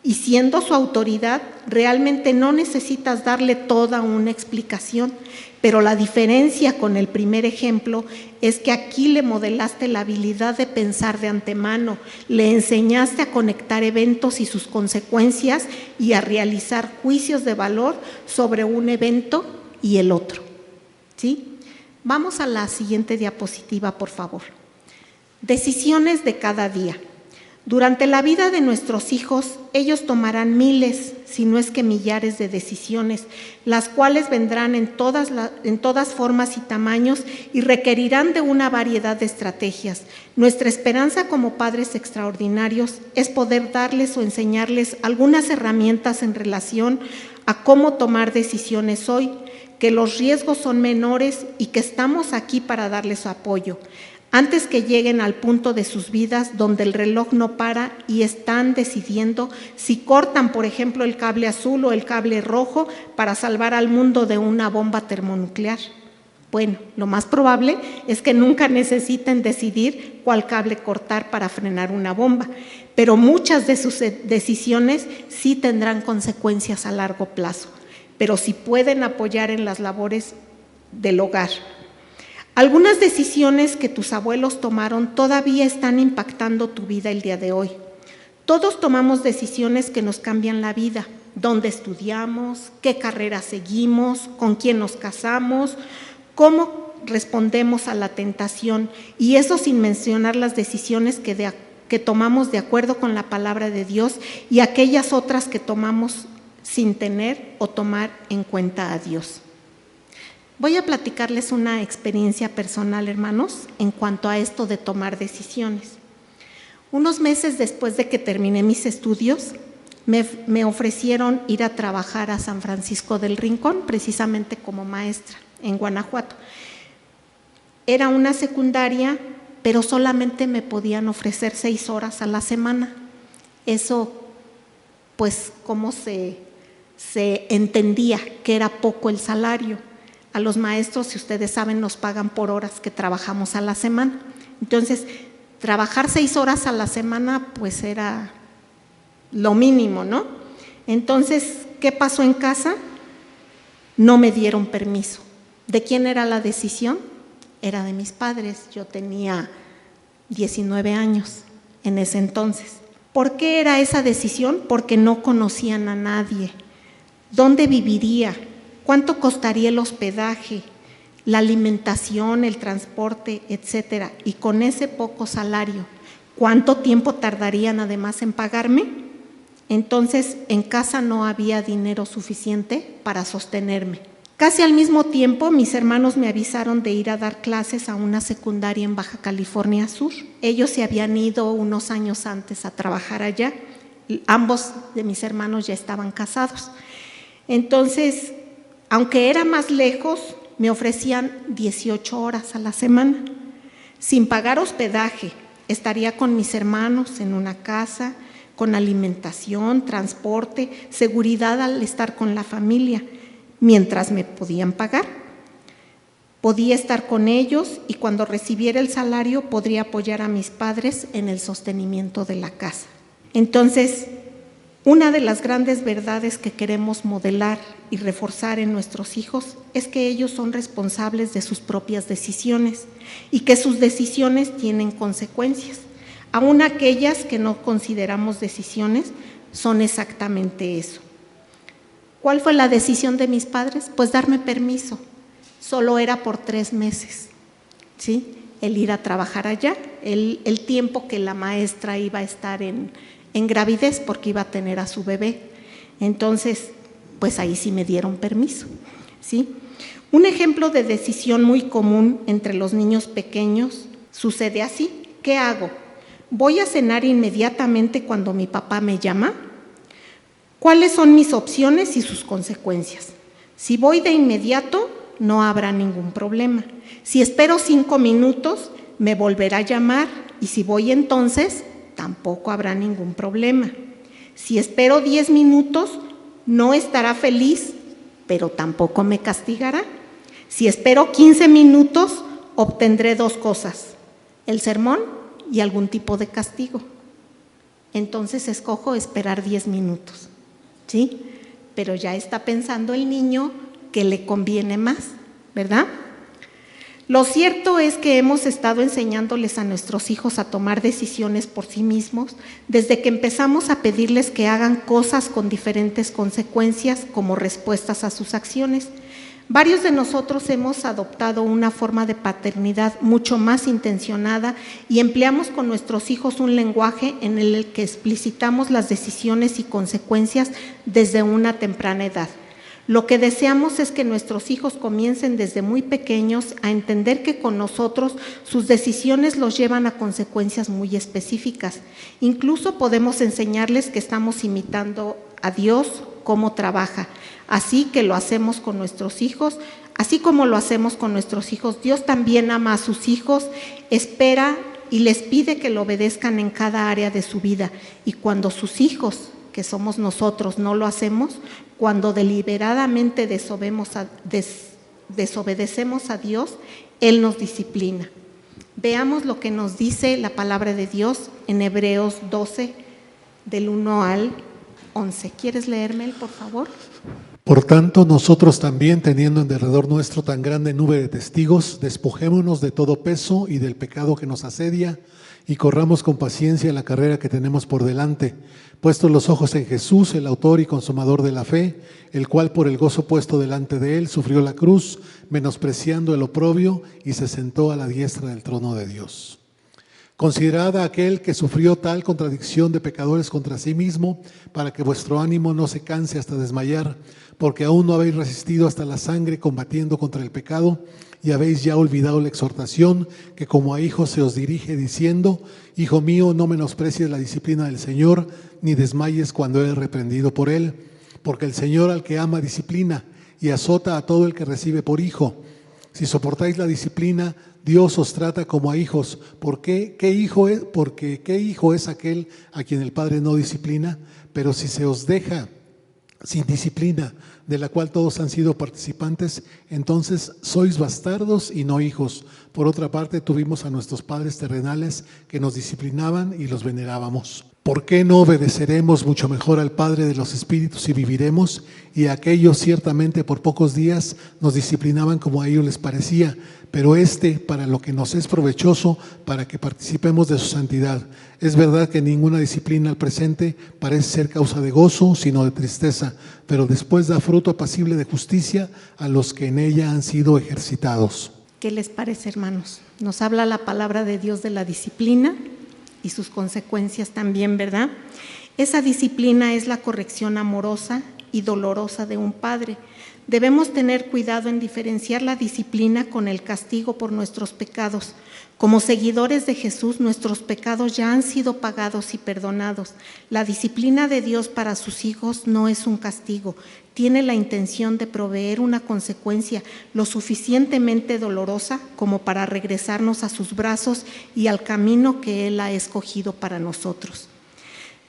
Y siendo su autoridad, realmente no necesitas darle toda una explicación, pero la diferencia con el primer ejemplo es que aquí le modelaste la habilidad de pensar de antemano, le enseñaste a conectar eventos y sus consecuencias y a realizar juicios de valor sobre un evento y el otro. ¿Sí? Vamos a la siguiente diapositiva, por favor. Decisiones de cada día. Durante la vida de nuestros hijos, ellos tomarán miles, si no es que millares de decisiones, las cuales vendrán en todas formas y tamaños y requerirán de una variedad de estrategias. Nuestra esperanza como padres extraordinarios es poder darles o enseñarles algunas herramientas en relación a cómo tomar decisiones hoy, que los riesgos son menores y que estamos aquí para darles apoyo. Antes que lleguen al punto de sus vidas donde el reloj no para y están decidiendo si cortan, por ejemplo, el cable azul o el cable rojo para salvar al mundo de una bomba termonuclear. Bueno, lo más probable es que nunca necesiten decidir cuál cable cortar para frenar una bomba, pero muchas de sus decisiones sí tendrán consecuencias a largo plazo, pero sí pueden apoyar en las labores del hogar. Algunas decisiones que tus abuelos tomaron todavía están impactando tu vida el día de hoy. Todos tomamos decisiones que nos cambian la vida, dónde estudiamos, qué carrera seguimos, con quién nos casamos, cómo respondemos a la tentación, y eso sin mencionar las decisiones que tomamos de acuerdo con la palabra de Dios y aquellas otras que tomamos sin tener o tomar en cuenta a Dios. Voy a platicarles una experiencia personal, hermanos, en cuanto a esto de tomar decisiones. Unos meses después de que terminé mis estudios, me ofrecieron ir a trabajar a San Francisco del Rincón, precisamente como maestra, en Guanajuato. Era una secundaria, pero solamente me podían ofrecer 6 horas a la semana. Eso, pues, ¿cómo se entendía que era poco el salario? A los maestros, si ustedes saben, nos pagan por horas que trabajamos a la semana. Entonces, trabajar 6 horas a la semana, pues era lo mínimo, ¿no? Entonces, ¿qué pasó en casa? No me dieron permiso. ¿De quién era la decisión? Era de mis padres. Yo tenía 19 años en ese entonces. ¿Por qué era esa decisión? Porque no conocían a nadie. ¿Dónde viviría? ¿Cuánto costaría el hospedaje, la alimentación, el transporte, etcétera? Y con ese poco salario, ¿cuánto tiempo tardarían además en pagarme? Entonces, en casa no había dinero suficiente para sostenerme. Casi al mismo tiempo, mis hermanos me avisaron de ir a dar clases a una secundaria en Baja California Sur. Ellos se habían ido unos años antes a trabajar allá. Ambos de mis hermanos ya estaban casados. Entonces, aunque era más lejos, me ofrecían 18 horas a la semana, sin pagar hospedaje. Estaría con mis hermanos en una casa, con alimentación, transporte, seguridad al estar con la familia, mientras me podían pagar. Podía estar con ellos y cuando recibiera el salario podría apoyar a mis padres en el sostenimiento de la casa. Entonces, Una de las grandes verdades que queremos modelar y reforzar en nuestros hijos es que ellos son responsables de sus propias decisiones y que sus decisiones tienen consecuencias. Aún aquellas que no consideramos decisiones son exactamente eso. ¿Cuál fue la decisión de mis padres? Pues darme permiso. Solo era por 3 meses, ¿sí? El ir a trabajar allá, el tiempo que la maestra iba a estar en gravidez porque iba a tener a su bebé. Entonces, pues ahí sí me dieron permiso, ¿sí? Un ejemplo de decisión muy común entre los niños pequeños sucede así. ¿Qué hago? ¿Voy a cenar inmediatamente cuando mi papá me llama? ¿Cuáles son mis opciones y sus consecuencias? Si voy de inmediato, no habrá ningún problema. Si espero 5 minutos, me volverá a llamar, y si voy entonces, tampoco habrá ningún problema. Si espero 10 minutos, no estará feliz, pero tampoco me castigará. Si espero 15 minutos, obtendré 2 cosas: el sermón y algún tipo de castigo. Entonces escojo esperar 10 minutos, ¿sí? Pero ya está pensando el niño que le conviene más, ¿verdad? Lo cierto es que hemos estado enseñándoles a nuestros hijos a tomar decisiones por sí mismos desde que empezamos a pedirles que hagan cosas con diferentes consecuencias como respuestas a sus acciones. Varios de nosotros hemos adoptado una forma de paternidad mucho más intencionada y empleamos con nuestros hijos un lenguaje en el que explicitamos las decisiones y consecuencias desde una temprana edad. Lo que deseamos es que nuestros hijos comiencen desde muy pequeños a entender que con nosotros sus decisiones los llevan a consecuencias muy específicas. Incluso podemos enseñarles que estamos imitando a Dios, cómo trabaja. Así que lo hacemos con nuestros hijos, así como lo hacemos con nuestros hijos. Dios también ama a sus hijos, espera y les pide que lo obedezcan en cada área de su vida. Y cuando sus hijos, que somos nosotros, no lo hacemos, cuando deliberadamente desobedecemos a Dios, Él nos disciplina. Veamos lo que nos dice la palabra de Dios en Hebreos 12, del 1 al 11. ¿Quieres leérmelo, por favor? Por tanto, nosotros también, teniendo en derredor nuestro tan grande nube de testigos, despojémonos de todo peso y del pecado que nos asedia, y corramos con paciencia la carrera que tenemos por delante, puestos los ojos en Jesús, el autor y consumador de la fe, el cual por el gozo puesto delante de él sufrió la cruz, menospreciando el oprobio, y se sentó a la diestra del trono de Dios. Considerad a aquel que sufrió tal contradicción de pecadores contra sí mismo, para que vuestro ánimo no se canse hasta desmayar, porque aún no habéis resistido hasta la sangre combatiendo contra el pecado, y habéis ya olvidado la exhortación que como a hijos se os dirige, diciendo: Hijo mío, no menosprecies la disciplina del Señor, ni desmayes cuando eres reprendido por Él, porque el Señor al que ama disciplina, y azota a todo el que recibe por hijo. Si soportáis la disciplina, Dios os trata como a hijos. Porque ¿qué hijo es aquel a quien el Padre no disciplina? Pero si se os deja sin disciplina, de la cual todos han sido participantes, entonces sois bastardos y no hijos. Por otra parte, tuvimos a nuestros padres terrenales que nos disciplinaban y los venerábamos. ¿Por qué no obedeceremos mucho mejor al Padre de los Espíritus y viviremos? Y aquellos ciertamente por pocos días nos disciplinaban como a ellos les parecía, pero para lo que nos es provechoso, para que participemos de su santidad. Es verdad que ninguna disciplina al presente parece ser causa de gozo, sino de tristeza, pero después da fruto apacible de justicia a los que en ella han sido ejercitados. ¿Qué les parece, hermanos? Nos habla la palabra de Dios de la disciplina y sus consecuencias también, ¿verdad? Esa disciplina es la corrección amorosa y dolorosa de un padre. Debemos tener cuidado en diferenciar la disciplina con el castigo por nuestros pecados. Como seguidores de Jesús, nuestros pecados ya han sido pagados y perdonados. La disciplina de Dios para sus hijos no es un castigo. Tiene la intención de proveer una consecuencia lo suficientemente dolorosa como para regresarnos a sus brazos y al camino que Él ha escogido para nosotros.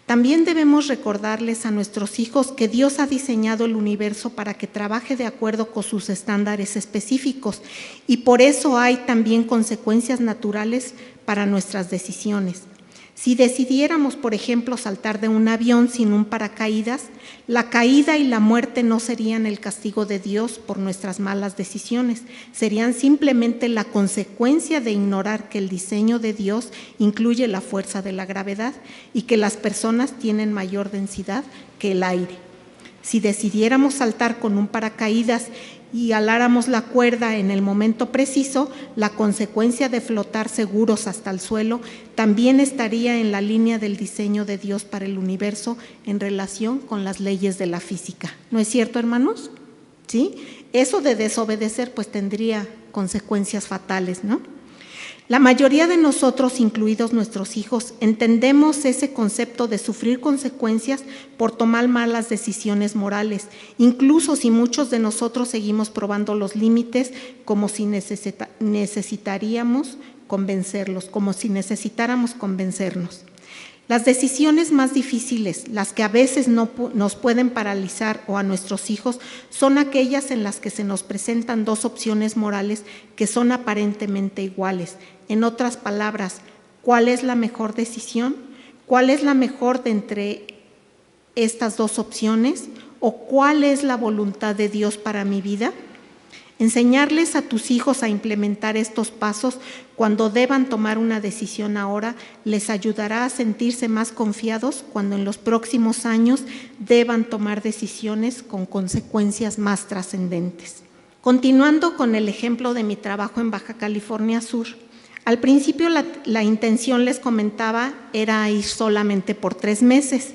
También debemos recordarles a nuestros hijos que Dios ha diseñado el universo para que trabaje de acuerdo con sus estándares específicos y por eso hay también consecuencias naturales para nuestras decisiones. Si decidiéramos, por ejemplo, saltar de un avión sin un paracaídas, la caída y la muerte no serían el castigo de Dios por nuestras malas decisiones, serían simplemente la consecuencia de ignorar que el diseño de Dios incluye la fuerza de la gravedad y que las personas tienen mayor densidad que el aire. Si decidiéramos saltar con un paracaídas y aláramos la cuerda en el momento preciso, la consecuencia de flotar seguros hasta el suelo también estaría en la línea del diseño de Dios para el universo en relación con las leyes de la física. ¿No es cierto, hermanos? ¿Sí? Eso de desobedecer pues tendría consecuencias fatales, ¿no? La mayoría de nosotros, incluidos nuestros hijos, entendemos ese concepto de sufrir consecuencias por tomar malas decisiones morales, incluso si muchos de nosotros seguimos probando los límites como si necesitáramos convencernos. Las decisiones más difíciles, las que a veces nos pueden paralizar o a nuestros hijos, son aquellas en las que se nos presentan dos opciones morales que son aparentemente iguales. En otras palabras, ¿cuál es la mejor decisión? ¿Cuál es la mejor de entre estas dos opciones? ¿O cuál es la voluntad de Dios para mi vida? Enseñarles a tus hijos a implementar estos pasos cuando deban tomar una decisión ahora les ayudará a sentirse más confiados cuando en los próximos años deban tomar decisiones con consecuencias más trascendentes. Continuando con el ejemplo de mi trabajo en Baja California Sur, al principio la intención, les comentaba, era ir solamente por 3 meses.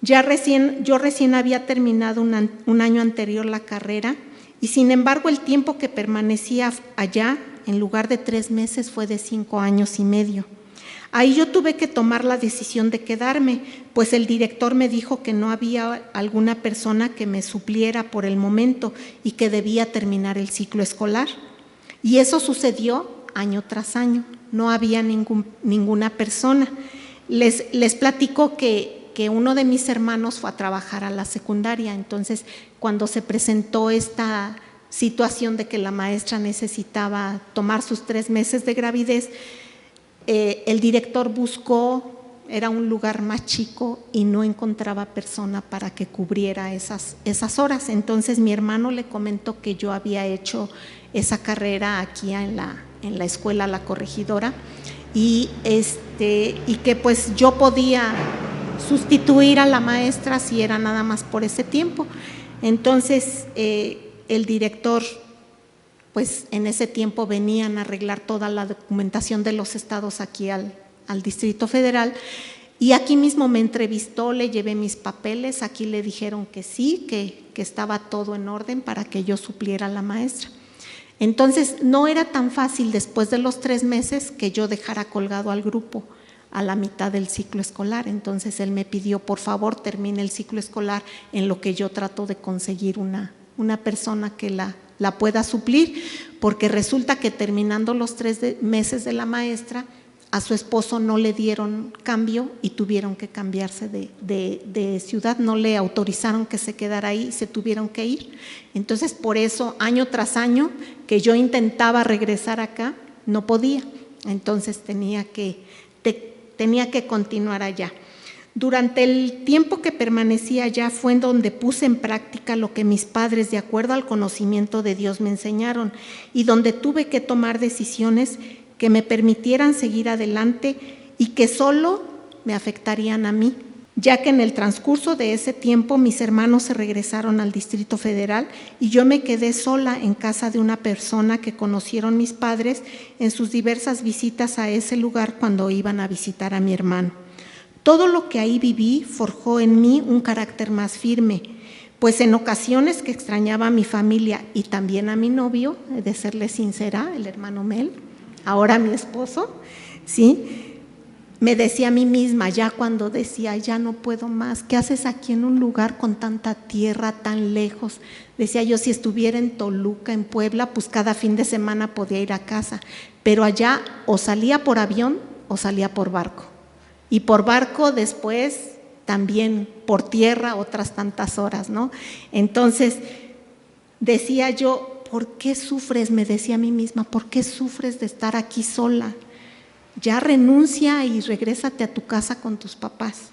Yo recién había terminado un año anterior la carrera y sin embargo el tiempo que permanecía allá, en lugar de 3 meses, fue de 5 años y medio. Ahí yo tuve que tomar la decisión de quedarme, pues el director me dijo que no había alguna persona que me supliera por el momento y que debía terminar el ciclo escolar. Y eso sucedió año tras año, no había ninguna persona. Les platico que uno de mis hermanos fue a trabajar a la secundaria, entonces cuando se presentó esta situación de que la maestra necesitaba tomar sus 3 meses de gravidez, el director buscó, era un lugar más chico y no encontraba persona para que cubriera esas horas. Entonces mi hermano le comentó que yo había hecho esa carrera aquí en la escuela La Corregidora y que pues yo podía sustituir a la maestra si era nada más por ese tiempo. Entonces el director, pues en ese tiempo venían a arreglar toda la documentación de los estados aquí al Distrito Federal y aquí mismo me entrevistó, le llevé mis papeles, aquí le dijeron que sí, que estaba todo en orden para que yo supliera a la maestra. Entonces no era tan fácil después de los 3 meses que yo dejara colgado al grupo a la mitad del ciclo escolar. Entonces él me pidió, por favor, termine el ciclo escolar en lo que yo trato de conseguir una persona que la pueda suplir, porque resulta que terminando los 3 meses de la maestra, a su esposo no le dieron cambio y tuvieron que cambiarse de ciudad, no le autorizaron que se quedara ahí, se tuvieron que ir. Entonces por eso año tras año que yo intentaba regresar acá, no podía, entonces tenía que continuar allá. Durante el tiempo que permanecí allá fue en donde puse en práctica lo que mis padres, de acuerdo al conocimiento de Dios, me enseñaron y donde tuve que tomar decisiones que me permitieran seguir adelante y que solo me afectarían a mí, ya que en el transcurso de ese tiempo mis hermanos se regresaron al Distrito Federal y yo me quedé sola en casa de una persona que conocieron mis padres en sus diversas visitas a ese lugar cuando iban a visitar a mi hermano. Todo lo que ahí viví forjó en mí un carácter más firme, pues en ocasiones que extrañaba a mi familia y también a mi novio, he de serle sincera, el hermano Mel, ahora mi esposo, ¿sí? Me decía a mí misma, ya cuando decía, ya no puedo más, ¿qué haces aquí en un lugar con tanta tierra, tan lejos? Decía yo, si estuviera en Toluca, en Puebla, pues cada fin de semana podía ir a casa, pero allá o salía por avión o salía por barco. Y por barco después también por tierra otras tantas horas, ¿no? Entonces decía yo, ¿por qué sufres? Me decía a mí misma, ¿por qué sufres de estar aquí sola? ya renuncia y regrésate a tu casa con tus papás.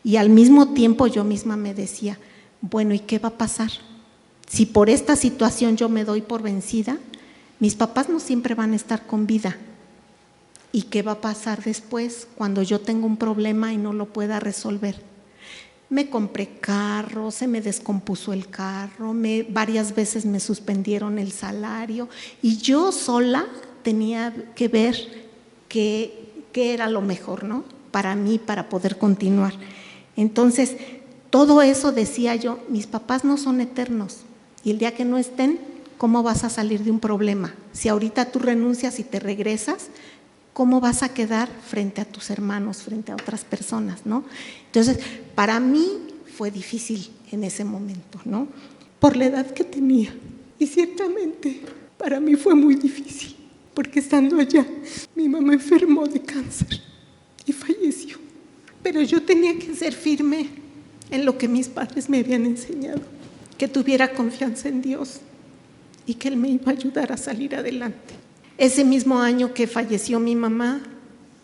Y al mismo tiempo yo misma me decía, bueno, ¿y qué va a pasar? Si por esta situación yo me doy por vencida, mis papás no siempre van a estar con vida. ¿Y qué va a pasar después cuando yo tengo un problema y no lo pueda resolver? Me compré carro, se me descompuso el carro, varias veces me suspendieron el salario y yo sola tenía que ver qué era lo mejor, ¿no? Para mí, para poder continuar. Entonces, todo eso decía yo, mis papás no son eternos y el día que no estén, ¿cómo vas a salir de un problema? Si ahorita tú renuncias y te regresas, ¿cómo vas a quedar frente a tus hermanos, frente a otras personas, ¿no? Entonces, para mí fue difícil en ese momento, ¿no? Por la edad que tenía. Y ciertamente para mí fue muy difícil, porque estando allá, mi mamá enfermó de cáncer y falleció. Pero yo tenía que ser firme en lo que mis padres me habían enseñado, que tuviera confianza en Dios y que Él me iba a ayudar a salir adelante. Ese mismo año que falleció mi mamá,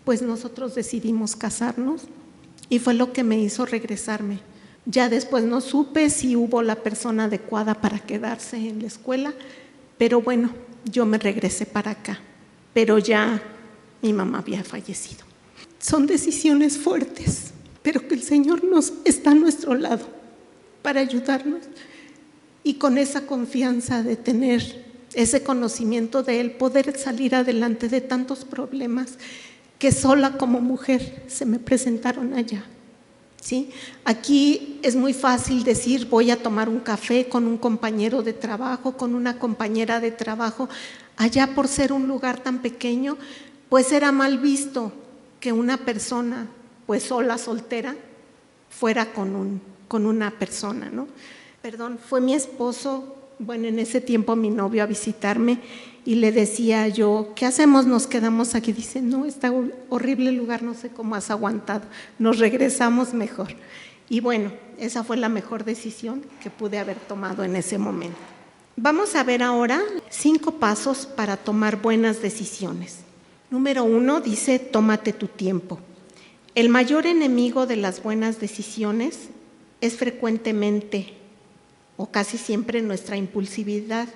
pues nosotros decidimos casarnos y fue lo que me hizo regresarme. Ya después no supe si hubo la persona adecuada para quedarse en la escuela, pero bueno, yo me regresé para acá, pero ya mi mamá había fallecido. Son decisiones fuertes, pero que el Señor está a nuestro lado para ayudarnos y con esa confianza de tener ese conocimiento de Él, poder salir adelante de tantos problemas que sola como mujer se me presentaron allá. ¿Sí? Aquí es muy fácil decir voy a tomar un café con un compañero de trabajo, con una compañera de trabajo. Allá, por ser un lugar tan pequeño, pues era mal visto que una persona pues sola, soltera, fuera con una persona, ¿no? Fue mi esposo, bueno, en ese tiempo mi novio, a visitarme y le decía yo, ¿qué hacemos? Nos quedamos aquí. Dice, no, está horrible lugar, no sé cómo has aguantado, nos regresamos mejor. Y bueno, esa fue la mejor decisión que pude haber tomado en ese momento. Vamos a ver ahora 5 pasos para tomar buenas decisiones. Número 1 dice, tómate tu tiempo. El mayor enemigo de las buenas decisiones es frecuentemente o casi siempre nuestra impulsividad.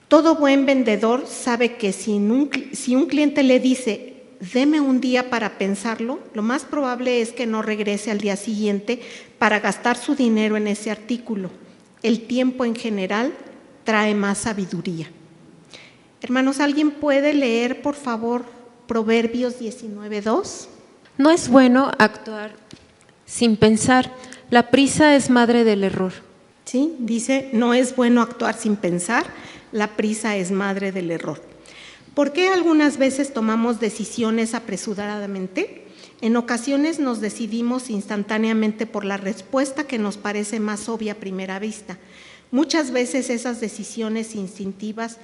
Todo buen vendedor sabe que si un cliente le dice, deme un día para pensarlo, lo más probable es que no regrese al día siguiente para gastar su dinero en ese artículo. El tiempo en general trae más sabiduría. Hermanos, ¿alguien puede leer, por favor, Proverbios 19:2? No es bueno actuar sin pensar. La prisa es madre del error. Sí, dice, no es bueno actuar sin pensar, la prisa es madre del error. ¿Por qué algunas veces tomamos decisiones apresuradamente? En ocasiones nos decidimos instantáneamente por la respuesta que nos parece más obvia a primera vista. Muchas veces esas decisiones instintivas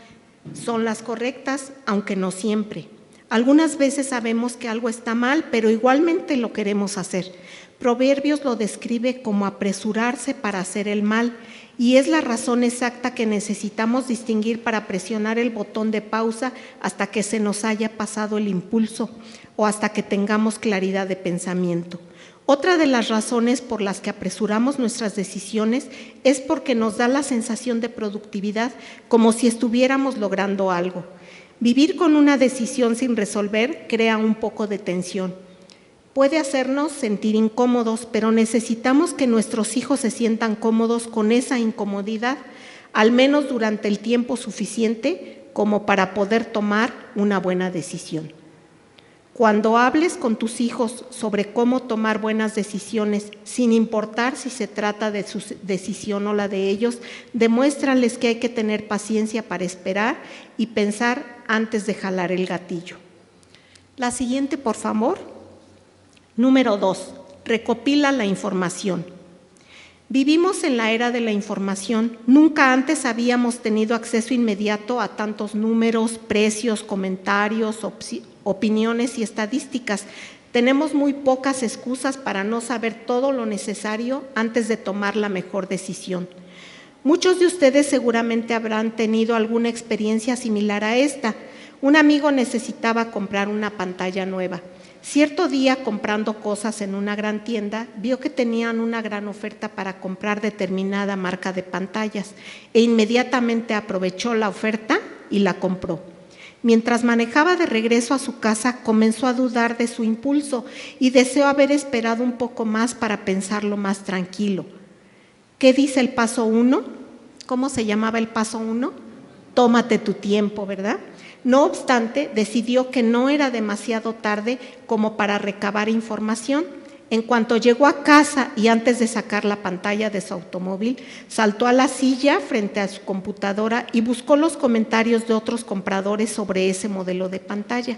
son las correctas, aunque no siempre. Algunas veces sabemos que algo está mal, pero igualmente lo queremos hacer. Proverbios lo describe como apresurarse para hacer el mal, y es la razón exacta que necesitamos distinguir para presionar el botón de pausa hasta que se nos haya pasado el impulso o hasta que tengamos claridad de pensamiento. Otra de las razones por las que apresuramos nuestras decisiones es porque nos da la sensación de productividad, como si estuviéramos logrando algo. Vivir con una decisión sin resolver crea un poco de tensión. Puede hacernos sentir incómodos, pero necesitamos que nuestros hijos se sientan cómodos con esa incomodidad, al menos durante el tiempo suficiente como para poder tomar una buena decisión. Cuando hables con tus hijos sobre cómo tomar buenas decisiones, sin importar si se trata de su decisión o la de ellos, demuéstrales que hay que tener paciencia para esperar y pensar antes de jalar el gatillo. La siguiente, por favor. Número 2, recopila la información. Vivimos en la era de la información. Nunca antes habíamos tenido acceso inmediato a tantos números, precios, comentarios, opiniones y estadísticas. Tenemos muy pocas excusas para no saber todo lo necesario antes de tomar la mejor decisión. Muchos de ustedes seguramente habrán tenido alguna experiencia similar a esta. Un amigo necesitaba comprar una pantalla nueva. Cierto día, comprando cosas en una gran tienda, vio que tenían una gran oferta para comprar determinada marca de pantallas e inmediatamente aprovechó la oferta y la compró. Mientras manejaba de regreso a su casa, comenzó a dudar de su impulso y deseó haber esperado un poco más para pensarlo más tranquilo. ¿Qué dice el paso 1? ¿Cómo se llamaba el paso 1? Tómate tu tiempo, ¿verdad? No obstante, decidió que no era demasiado tarde como para recabar información. En cuanto llegó a casa y antes de sacar la pantalla de su automóvil, saltó a la silla frente a su computadora y buscó los comentarios de otros compradores sobre ese modelo de pantalla.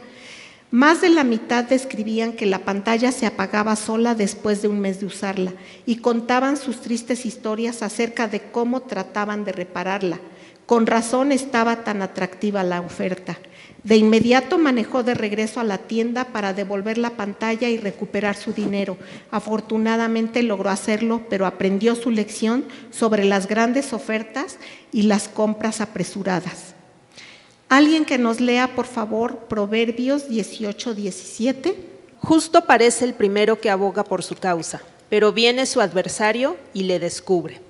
Más de la mitad describían que la pantalla se apagaba sola después de un mes de usarla y contaban sus tristes historias acerca de cómo trataban de repararla. Con razón estaba tan atractiva la oferta. De inmediato manejó de regreso a la tienda para devolver la pantalla y recuperar su dinero. Afortunadamente logró hacerlo, pero aprendió su lección sobre las grandes ofertas y las compras apresuradas. Alguien que nos lea, por favor, Proverbios 18:17. Justo parece el primero que aboga por su causa, pero viene su adversario y le descubre.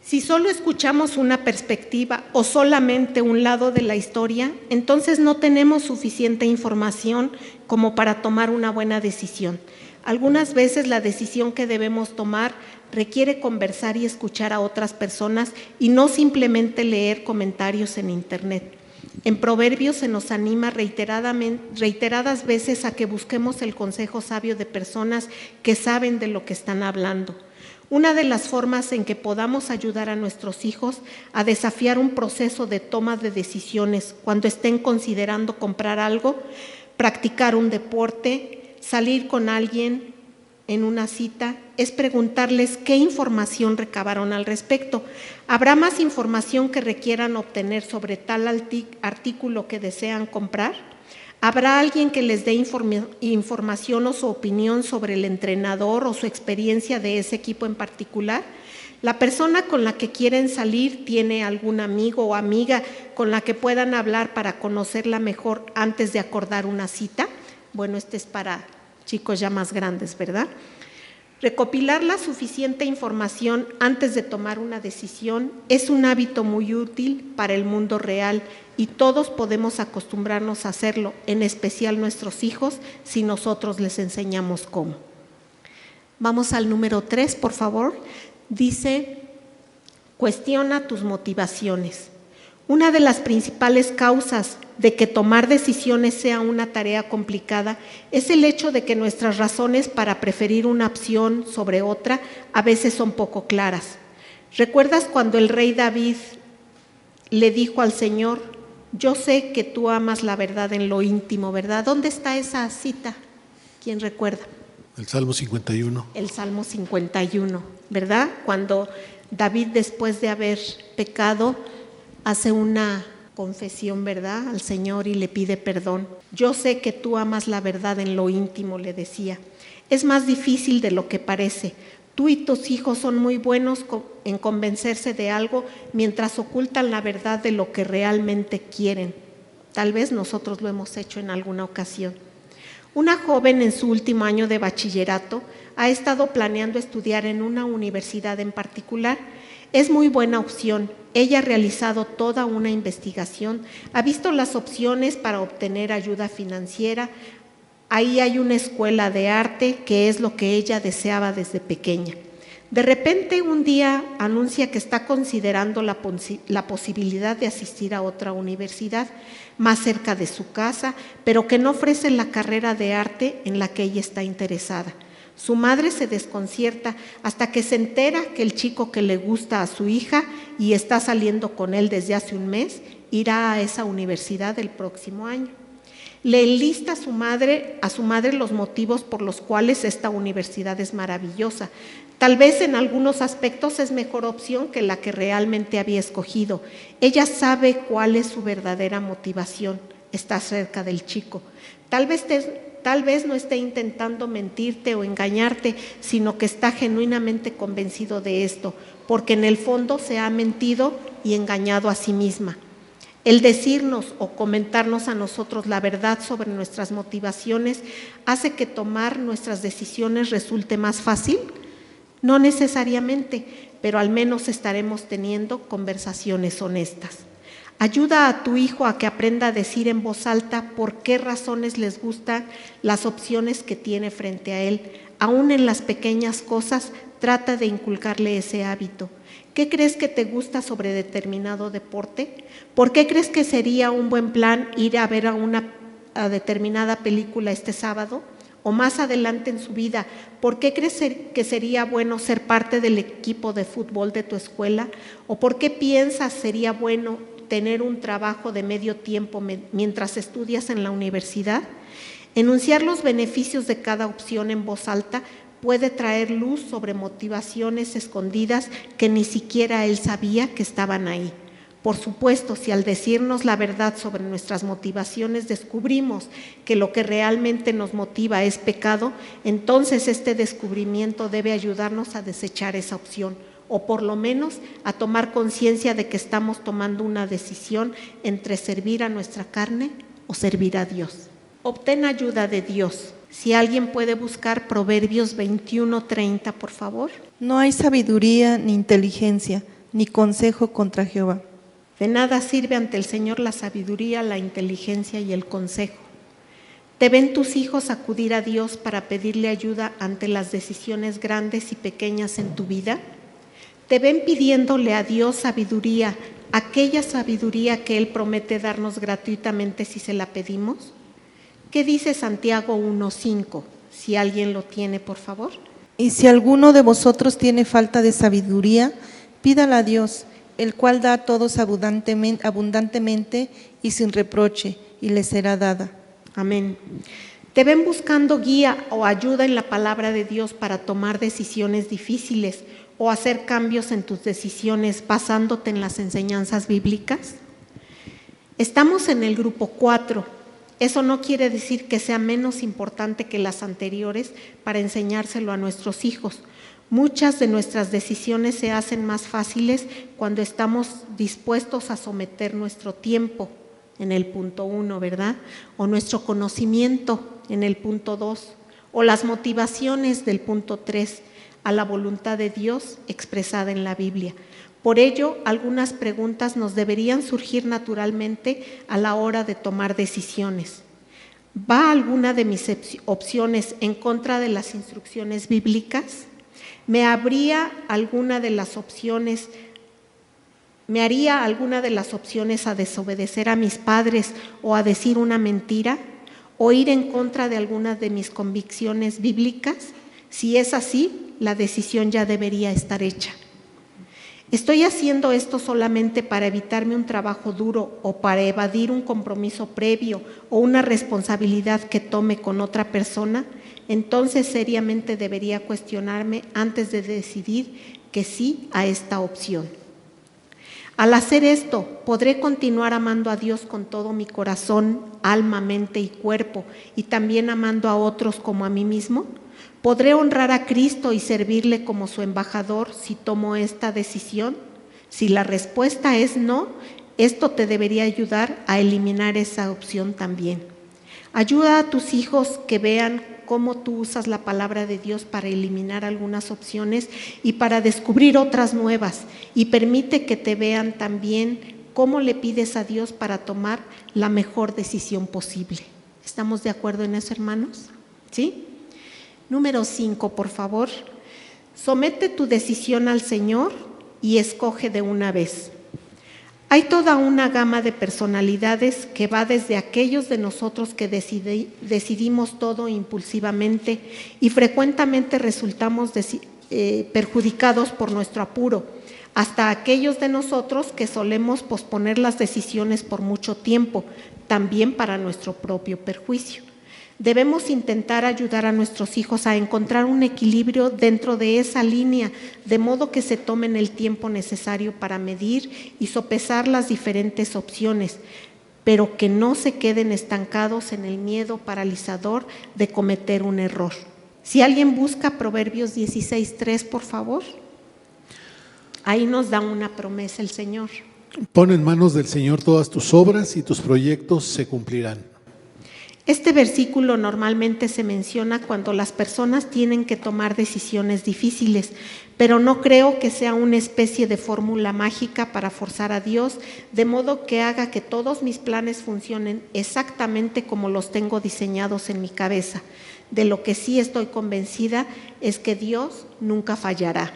Si solo escuchamos una perspectiva o solamente un lado de la historia, entonces no tenemos suficiente información como para tomar una buena decisión. Algunas veces la decisión que debemos tomar requiere conversar y escuchar a otras personas y no simplemente leer comentarios en Internet. En Proverbios se nos anima reiteradas veces a que busquemos el consejo sabio de personas que saben de lo que están hablando. Una de las formas en que podamos ayudar a nuestros hijos a desafiar un proceso de toma de decisiones cuando estén considerando comprar algo, practicar un deporte, salir con alguien en una cita, es preguntarles qué información recabaron al respecto. ¿Habrá más información que requieran obtener sobre tal artículo que desean comprar? ¿Habrá alguien que les dé información o su opinión sobre el entrenador o su experiencia de ese equipo en particular? ¿La persona con la que quieren salir tiene algún amigo o amiga con la que puedan hablar para conocerla mejor antes de acordar una cita? Bueno, este es para chicos ya más grandes, ¿verdad? Recopilar la suficiente información antes de tomar una decisión es un hábito muy útil para el mundo real y todos podemos acostumbrarnos a hacerlo, en especial nuestros hijos, si nosotros les enseñamos cómo. Vamos al número 3, por favor. Dice, cuestiona tus motivaciones. Una de las principales causas de que tomar decisiones sea una tarea complicada es el hecho de que nuestras razones para preferir una opción sobre otra a veces son poco claras. ¿Recuerdas cuando el rey David le dijo al Señor, yo sé que tú amas la verdad en lo íntimo, ¿verdad? ¿Dónde está esa cita? ¿Quién recuerda? El Salmo 51. El Salmo 51, ¿verdad? Cuando David, después de haber pecado, hace una confesión, ¿verdad?, al Señor y le pide perdón. Yo sé que tú amas la verdad en lo íntimo, le decía. Es más difícil de lo que parece. Tú y tus hijos son muy buenos en convencerse de algo mientras ocultan la verdad de lo que realmente quieren. Tal vez nosotros lo hemos hecho en alguna ocasión. Una joven en su último año de bachillerato ha estado planeando estudiar en una universidad en particular. Es muy buena opción. Ella ha realizado toda una investigación, ha visto las opciones para obtener ayuda financiera. Ahí hay una escuela de arte que es lo que ella deseaba desde pequeña. De repente un día anuncia que está considerando la posibilidad de asistir a otra universidad más cerca de su casa, pero que no ofrece la carrera de arte en la que ella está interesada. Su madre se desconcierta hasta que se entera que el chico que le gusta a su hija y está saliendo con él desde hace un mes, irá a esa universidad el próximo año. Le enlista a su madre los motivos por los cuales esta universidad es maravillosa. Tal vez en algunos aspectos es mejor opción que la que realmente había escogido. Ella sabe cuál es su verdadera motivación, está cerca del chico. Tal vez no esté intentando mentirte o engañarte, sino que está genuinamente convencido de esto, porque en el fondo se ha mentido y engañado a sí misma. El decirnos o comentarnos a nosotros la verdad sobre nuestras motivaciones hace que tomar nuestras decisiones resulte más fácil. No necesariamente, pero al menos estaremos teniendo conversaciones honestas. Ayuda a tu hijo a que aprenda a decir en voz alta por qué razones les gustan las opciones que tiene frente a él. Aún en las pequeñas cosas, trata de inculcarle ese hábito. ¿Qué crees que te gusta sobre determinado deporte? ¿Por qué crees que sería un buen plan ir a ver a determinada película este sábado? O más adelante en su vida, ¿por qué crees que sería bueno ser parte del equipo de fútbol de tu escuela? ¿O por qué piensas sería bueno tener un trabajo de medio tiempo mientras estudias en la universidad? Enunciar los beneficios de cada opción en voz alta puede traer luz sobre motivaciones escondidas que ni siquiera él sabía que estaban ahí. Por supuesto, si al decirnos la verdad sobre nuestras motivaciones descubrimos que lo que realmente nos motiva es pecado, entonces este descubrimiento debe ayudarnos a desechar esa opción, o por lo menos a tomar conciencia de que estamos tomando una decisión entre servir a nuestra carne o servir a Dios. Obtén ayuda de Dios. Si alguien puede buscar Proverbios 21:30, por favor. No hay sabiduría ni inteligencia, ni consejo contra Jehová. De nada sirve ante el Señor la sabiduría, la inteligencia y el consejo. ¿Te ven tus hijos acudir a Dios para pedirle ayuda ante las decisiones grandes y pequeñas en tu vida? ¿Te ven pidiéndole a Dios sabiduría, aquella sabiduría que Él promete darnos gratuitamente si se la pedimos? ¿Qué dice Santiago 1:5? Si alguien lo tiene, por favor. Y si alguno de vosotros tiene falta de sabiduría, pídala a Dios, el cual da a todos abundantemente y sin reproche, y le será dada. Amén. ¿Te ven buscando guía o ayuda en la palabra de Dios para tomar decisiones difíciles o hacer cambios en tus decisiones basándote en las enseñanzas bíblicas? Estamos en el grupo 4. Eso no quiere decir que sea menos importante que las anteriores para enseñárselo a nuestros hijos. Muchas de nuestras decisiones se hacen más fáciles cuando estamos dispuestos a someter nuestro tiempo, en el punto 1, ¿verdad? O nuestro conocimiento, en el punto 2, o las motivaciones del punto 3, a la voluntad de Dios expresada en la Biblia. Por ello, algunas preguntas nos deberían surgir naturalmente a la hora de tomar decisiones. ¿Va alguna de mis opciones en contra de las instrucciones bíblicas? ¿Me haría alguna de las opciones a desobedecer a mis padres o a decir una mentira? ¿O ir en contra de algunas de mis convicciones bíblicas? Si es así, la decisión ya debería estar hecha. ¿Estoy haciendo esto solamente para evitarme un trabajo duro o para evadir un compromiso previo o una responsabilidad que tome con otra persona? Entonces seriamente debería cuestionarme antes de decidir que sí a esta opción. Al hacer esto, ¿podré continuar amando a Dios con todo mi corazón, alma, mente y cuerpo y también amando a otros como a mí mismo? ¿Podré honrar a Cristo y servirle como su embajador si tomo esta decisión? Si la respuesta es no, esto te debería ayudar a eliminar esa opción también. Ayuda a tus hijos que vean cómo tú usas la palabra de Dios para eliminar algunas opciones y para descubrir otras nuevas, y permite que te vean también cómo le pides a Dios para tomar la mejor decisión posible. ¿Estamos de acuerdo en eso, hermanos? ¿Sí? Número 5, por favor. Somete tu decisión al Señor y escoge de una vez. Hay toda una gama de personalidades que va desde aquellos de nosotros que decidimos todo impulsivamente y frecuentemente resultamos perjudicados por nuestro apuro, hasta aquellos de nosotros que solemos posponer las decisiones por mucho tiempo, también para nuestro propio perjuicio. Debemos intentar ayudar a nuestros hijos a encontrar un equilibrio dentro de esa línea, de modo que se tomen el tiempo necesario para medir y sopesar las diferentes opciones, pero que no se queden estancados en el miedo paralizador de cometer un error. Si alguien busca Proverbios 16:3, por favor. Ahí nos da una promesa el Señor. Pon en manos del Señor todas tus obras y tus proyectos se cumplirán. Este versículo normalmente se menciona cuando las personas tienen que tomar decisiones difíciles, pero no creo que sea una especie de fórmula mágica para forzar a Dios, de modo que haga que todos mis planes funcionen exactamente como los tengo diseñados en mi cabeza. De lo que sí estoy convencida es que Dios nunca fallará.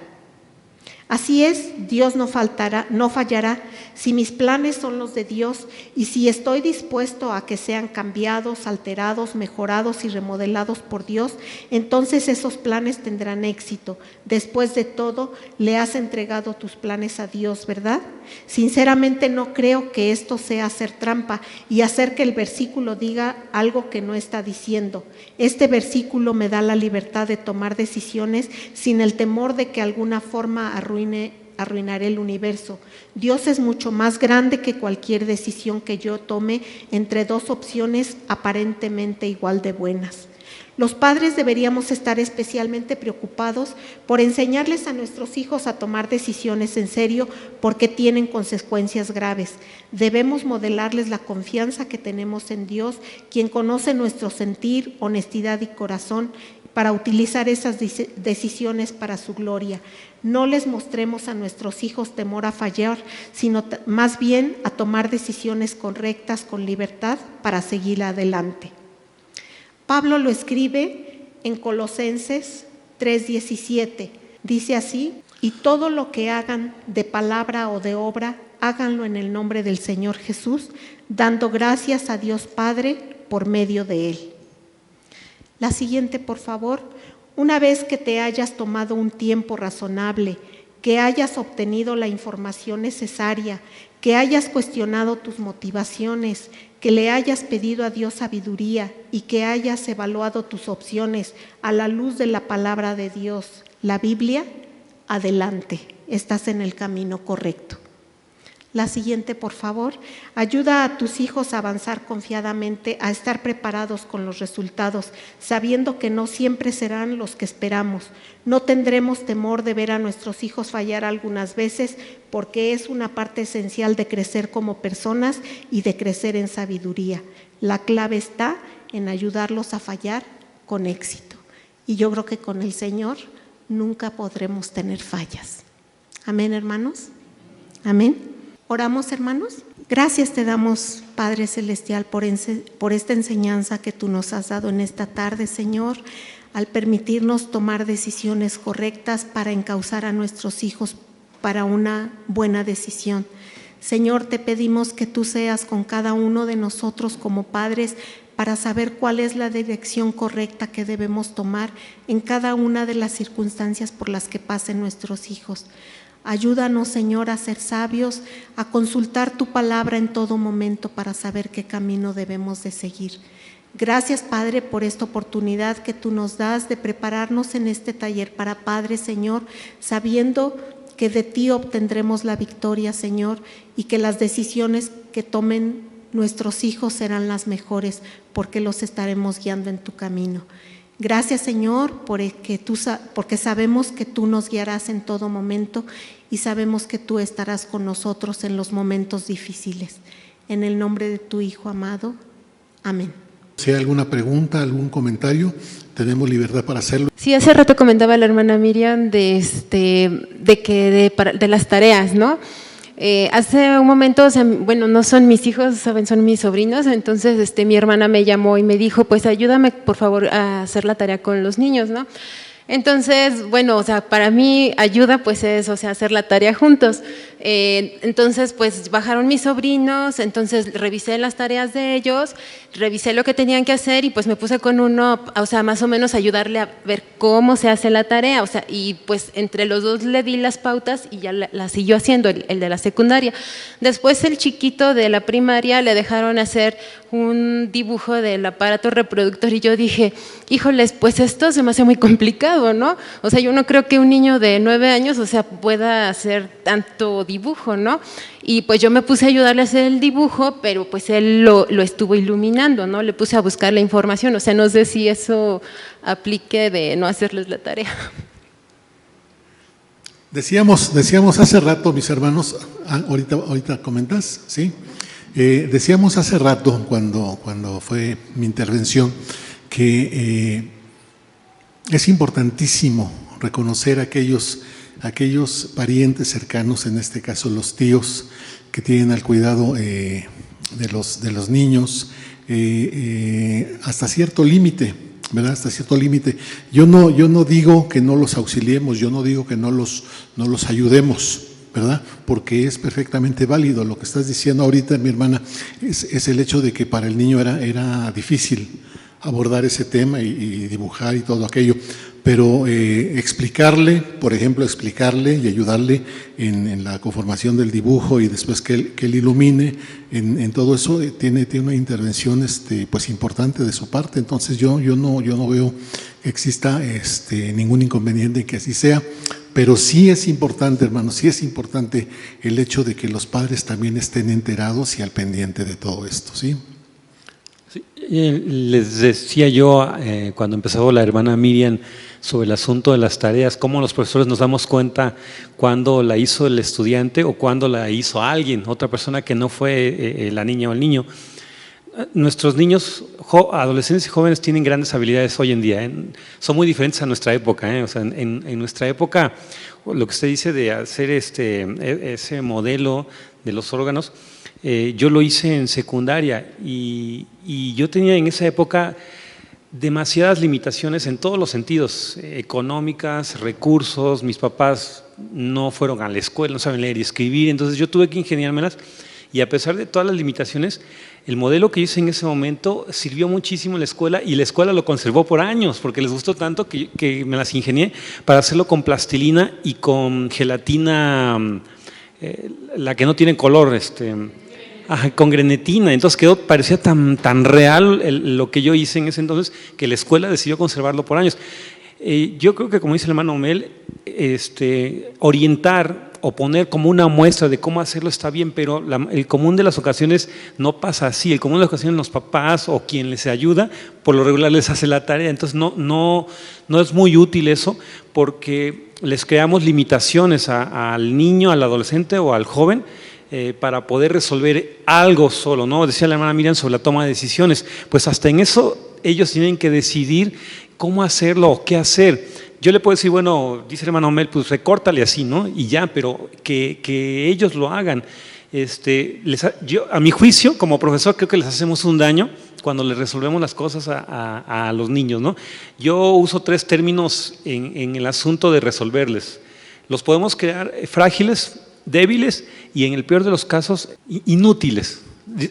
Así es, Dios no fallará si mis planes son los de Dios y si estoy dispuesto a que sean cambiados, alterados, mejorados y remodelados por Dios, entonces esos planes tendrán éxito. Después de todo, le has entregado tus planes a Dios, ¿verdad? Sinceramente no creo que esto sea hacer trampa y hacer que el versículo diga algo que no está diciendo. Este versículo me da la libertad de tomar decisiones sin el temor de que alguna forma arruinaré el universo. Dios es mucho más grande que cualquier decisión que yo tome entre dos opciones aparentemente igual de buenas. Los padres deberíamos estar especialmente preocupados por enseñarles a nuestros hijos a tomar decisiones en serio porque tienen consecuencias graves. Debemos modelarles la confianza que tenemos en Dios, quien conoce nuestro sentir, honestidad y corazón, para utilizar esas decisiones para su gloria. No les mostremos a nuestros hijos temor a fallar, sino más bien a tomar decisiones correctas con libertad para seguir adelante. Pablo lo escribe en Colosenses 3:17. Dice así: y todo lo que hagan de palabra o de obra, háganlo en el nombre del Señor Jesús, dando gracias a Dios Padre por medio de Él. La siguiente, por favor. Una vez que te hayas tomado un tiempo razonable, que hayas obtenido la información necesaria, que hayas cuestionado tus motivaciones, que le hayas pedido a Dios sabiduría y que hayas evaluado tus opciones a la luz de la palabra de Dios, la Biblia, adelante, estás en el camino correcto. La siguiente, por favor. Ayuda a tus hijos a avanzar confiadamente, a estar preparados con los resultados, sabiendo que no siempre serán los que esperamos. No tendremos temor de ver a nuestros hijos fallar algunas veces, porque es una parte esencial de crecer como personas y de crecer en sabiduría. La clave está en ayudarlos a fallar con éxito. Y yo creo que con el Señor nunca podremos tener fallas. Amén, hermanos. Amén. Oramos, hermanos. Gracias te damos, Padre Celestial, por esta enseñanza que tú nos has dado en esta tarde, Señor, al permitirnos tomar decisiones correctas para encauzar a nuestros hijos para una buena decisión. Señor, te pedimos que tú seas con cada uno de nosotros como padres para saber cuál es la dirección correcta que debemos tomar en cada una de las circunstancias por las que pasen nuestros hijos. Ayúdanos, Señor, a ser sabios, a consultar tu palabra en todo momento para saber qué camino debemos de seguir. Gracias, Padre, por esta oportunidad que tú nos das de prepararnos en este taller para padres, Señor, sabiendo que de ti obtendremos la victoria, Señor, y que las decisiones que tomen nuestros hijos serán las mejores, porque los estaremos guiando en tu camino. Gracias, Señor, porque sabemos que tú nos guiarás en todo momento y sabemos que tú estarás con nosotros en los momentos difíciles. En el nombre de tu Hijo amado. Amén. Si hay alguna pregunta, algún comentario, tenemos libertad para hacerlo. Sí, hace rato comentaba la hermana Miriam de las tareas, ¿no? Hace un momento, bueno, no son mis hijos, saben, son mis sobrinos, entonces mi hermana me llamó y me dijo, pues ayúdame por favor a hacer la tarea con los niños, ¿no? Entonces, bueno, o sea, para mí ayuda pues es, o sea, hacer la tarea juntos. Entonces, pues bajaron mis sobrinos, entonces revisé las tareas de ellos, revisé lo que tenían que hacer y pues me puse con uno, o sea, más o menos ayudarle a ver cómo se hace la tarea, o sea, y pues entre los dos le di las pautas y ya la siguió haciendo el de la secundaria. Después el chiquito de la primaria le dejaron hacer un dibujo del aparato reproductor y yo dije, híjoles, pues esto se me hace muy complicado, ¿no? O sea, yo no creo que un niño de 9 años, o sea, pueda hacer tanto dibujo, ¿no? Y pues yo me puse a ayudarle a hacer el dibujo, pero pues él lo estuvo iluminando, ¿no? Le puse a buscar la información, o sea, no sé si eso aplique de no hacerles la tarea. Decíamos hace rato, mis hermanos, ahorita comentas, ¿sí? Decíamos hace rato, cuando fue mi intervención, que es importantísimo reconocer a aquellos parientes cercanos, en este caso los tíos, que tienen al cuidado de los niños, hasta cierto límite, ¿verdad? Hasta cierto límite. Yo no digo que no los auxiliemos, yo no digo que no los ayudemos, ¿verdad? Porque es perfectamente válido. Lo que estás diciendo ahorita, mi hermana, es el hecho de que para el niño era difícil abordar ese tema y dibujar y todo aquello, pero explicarle, por ejemplo, y ayudarle en la conformación del dibujo y después que él ilumine en todo eso, tiene una intervención pues importante de su parte. Entonces yo no veo que exista ningún inconveniente en que así sea, pero sí es importante, hermanos, sí es importante el hecho de que los padres también estén enterados y al pendiente de todo esto, ¿sí? Sí, les decía yo cuando empezó la hermana Miriam sobre el asunto de las tareas, cómo los profesores nos damos cuenta cuando la hizo el estudiante o cuando la hizo alguien, otra persona que no fue la niña o el niño. Nuestros niños, adolescentes y jóvenes tienen grandes habilidades hoy en día, son muy diferentes a nuestra época. O sea, en nuestra época, lo que usted dice de hacer ese modelo de los órganos, yo lo hice en secundaria y yo tenía en esa época demasiadas limitaciones en todos los sentidos, económicas, recursos. Mis papás no fueron a la escuela, no saben leer y escribir, entonces yo tuve que ingeniármelas, y a pesar de todas las limitaciones, el modelo que hice en ese momento sirvió muchísimo en la escuela, y la escuela lo conservó por años porque les gustó tanto que me las ingenié para hacerlo con plastilina y con gelatina, la que no tiene color, con grenetina. Entonces parecía tan real lo que yo hice en ese entonces, que la escuela decidió conservarlo por años. Yo creo que, como dice el hermano Mel, orientar o poner como una muestra de cómo hacerlo está bien, pero el común de las ocasiones no pasa así. El común de las ocasiones, los papás o quien les ayuda, por lo regular les hace la tarea. Entonces no es muy útil eso, porque les creamos limitaciones al niño, al adolescente o al joven, para poder resolver algo solo, ¿no? Decía la hermana Miriam sobre la toma de decisiones, pues hasta en eso ellos tienen que decidir cómo hacerlo o qué hacer. Yo le puedo decir, bueno, dice el hermano Mel, pues recórtale así, ¿no? Y ya, pero que ellos lo hagan. Yo, a mi juicio, como profesor, creo que les hacemos un daño cuando les resolvemos las cosas a los niños, ¿no? Yo uso 3 términos en el asunto de resolverles. Los podemos crear frágiles, débiles y, en el peor de los casos, inútiles.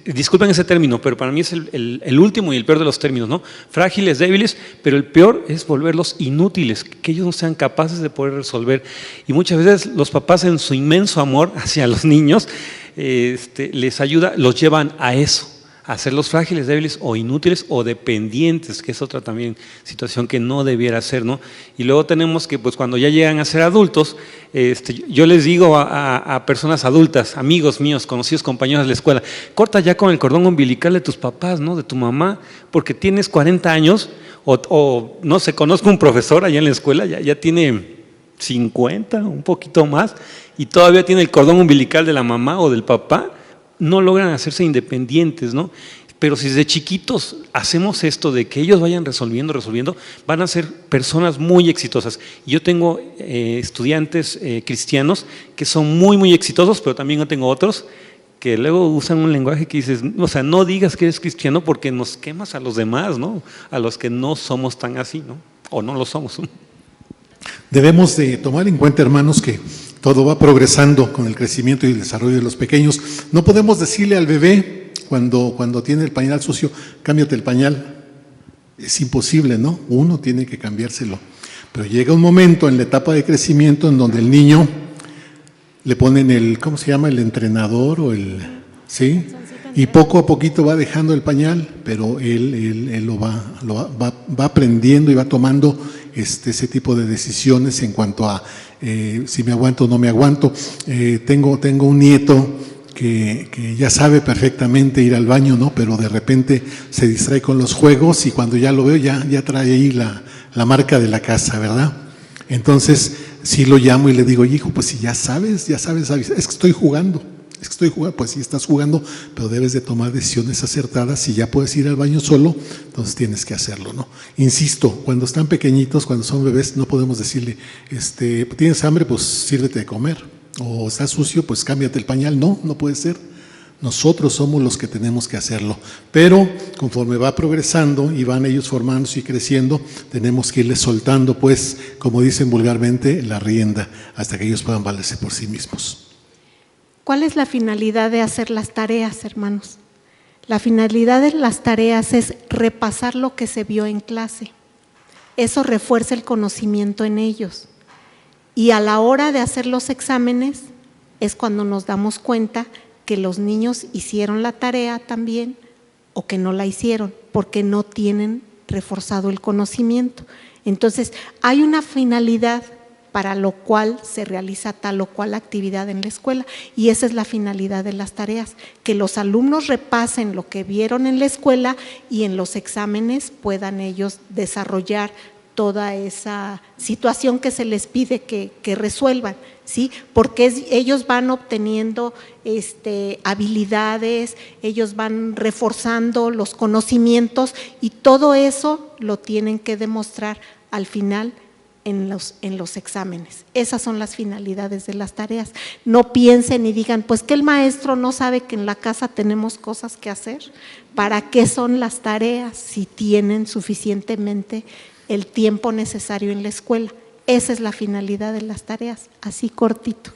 Disculpen ese término, pero para mí es el último y el peor de los términos, ¿no? Frágiles, débiles, pero el peor es volverlos inútiles, que ellos no sean capaces de poder resolver. Y muchas veces los papás, en su inmenso amor hacia los niños, les ayuda, los llevan a eso, a hacerlos frágiles, débiles o inútiles o dependientes, que es otra también situación que no debiera ser, ¿no? Y luego tenemos que, pues cuando ya llegan a ser adultos, yo les digo a personas adultas, amigos míos, conocidos, compañeros de la escuela, corta ya con el cordón umbilical de tus papás, ¿no? De tu mamá, porque tienes 40 años o no sé, conozco un profesor allá en la escuela, ya tiene 50, un poquito más, y todavía tiene el cordón umbilical de la mamá o del papá. No logran hacerse independientes, ¿no? Pero si desde chiquitos hacemos esto de que ellos vayan resolviendo, van a ser personas muy exitosas. Yo tengo estudiantes cristianos que son muy, muy exitosos, pero también yo tengo otros que luego usan un lenguaje que dices, o sea, no digas que eres cristiano porque nos quemas a los demás, ¿no? A los que no somos tan así, ¿no? O no lo somos. Debemos de tomar en cuenta, hermanos, que todo va progresando con el crecimiento y el desarrollo de los pequeños. No podemos decirle al bebé cuando tiene el pañal sucio, cámbiate el pañal. Es imposible, ¿no? Uno tiene que cambiárselo. Pero llega un momento en la etapa de crecimiento en donde el niño le ponen ¿cómo se llama? El entrenador ¿sí? Y poco a poquito va dejando el pañal, pero él lo va aprendiendo y va tomando ese tipo de decisiones en cuanto a si me aguanto o no me aguanto. Tengo un nieto que ya sabe perfectamente ir al baño, ¿no? Pero de repente se distrae con los juegos y cuando ya lo veo ya trae ahí la marca de la casa, ¿verdad? Entonces sí lo llamo y le digo, hijo, pues si ya sabes, es que estoy jugando. Pues sí estás jugando, pero debes de tomar decisiones acertadas. Si ya puedes ir al baño solo, entonces tienes que hacerlo, ¿no? Insisto, cuando están pequeñitos, cuando son bebés, no podemos decirle, ¿tienes hambre? Pues sírvete de comer. O estás sucio, pues cámbiate el pañal. No puede ser. Nosotros somos los que tenemos que hacerlo. Pero conforme va progresando y van ellos formándose y creciendo, tenemos que irles soltando, pues, como dicen vulgarmente, la rienda, hasta que ellos puedan valerse por sí mismos. ¿Cuál es la finalidad de hacer las tareas, hermanos? La finalidad de las tareas es repasar lo que se vio en clase. Eso refuerza el conocimiento en ellos. Y a la hora de hacer los exámenes es cuando nos damos cuenta que los niños hicieron la tarea también o que no la hicieron, porque no tienen reforzado el conocimiento. Entonces, hay una finalidad para lo cual se realiza tal o cual actividad en la escuela, y esa es la finalidad de las tareas, que los alumnos repasen lo que vieron en la escuela y en los exámenes puedan ellos desarrollar toda esa situación que se les pide que resuelvan, ¿sí? Porque ellos van obteniendo habilidades, ellos van reforzando los conocimientos y todo eso lo tienen que demostrar al final en los exámenes. Esas son las finalidades de las tareas. No piensen y digan, pues que el maestro no sabe que en la casa tenemos cosas que hacer. ¿Para qué son las tareas si tienen suficientemente el tiempo necesario en la escuela? Esa es la finalidad de las tareas, así cortito.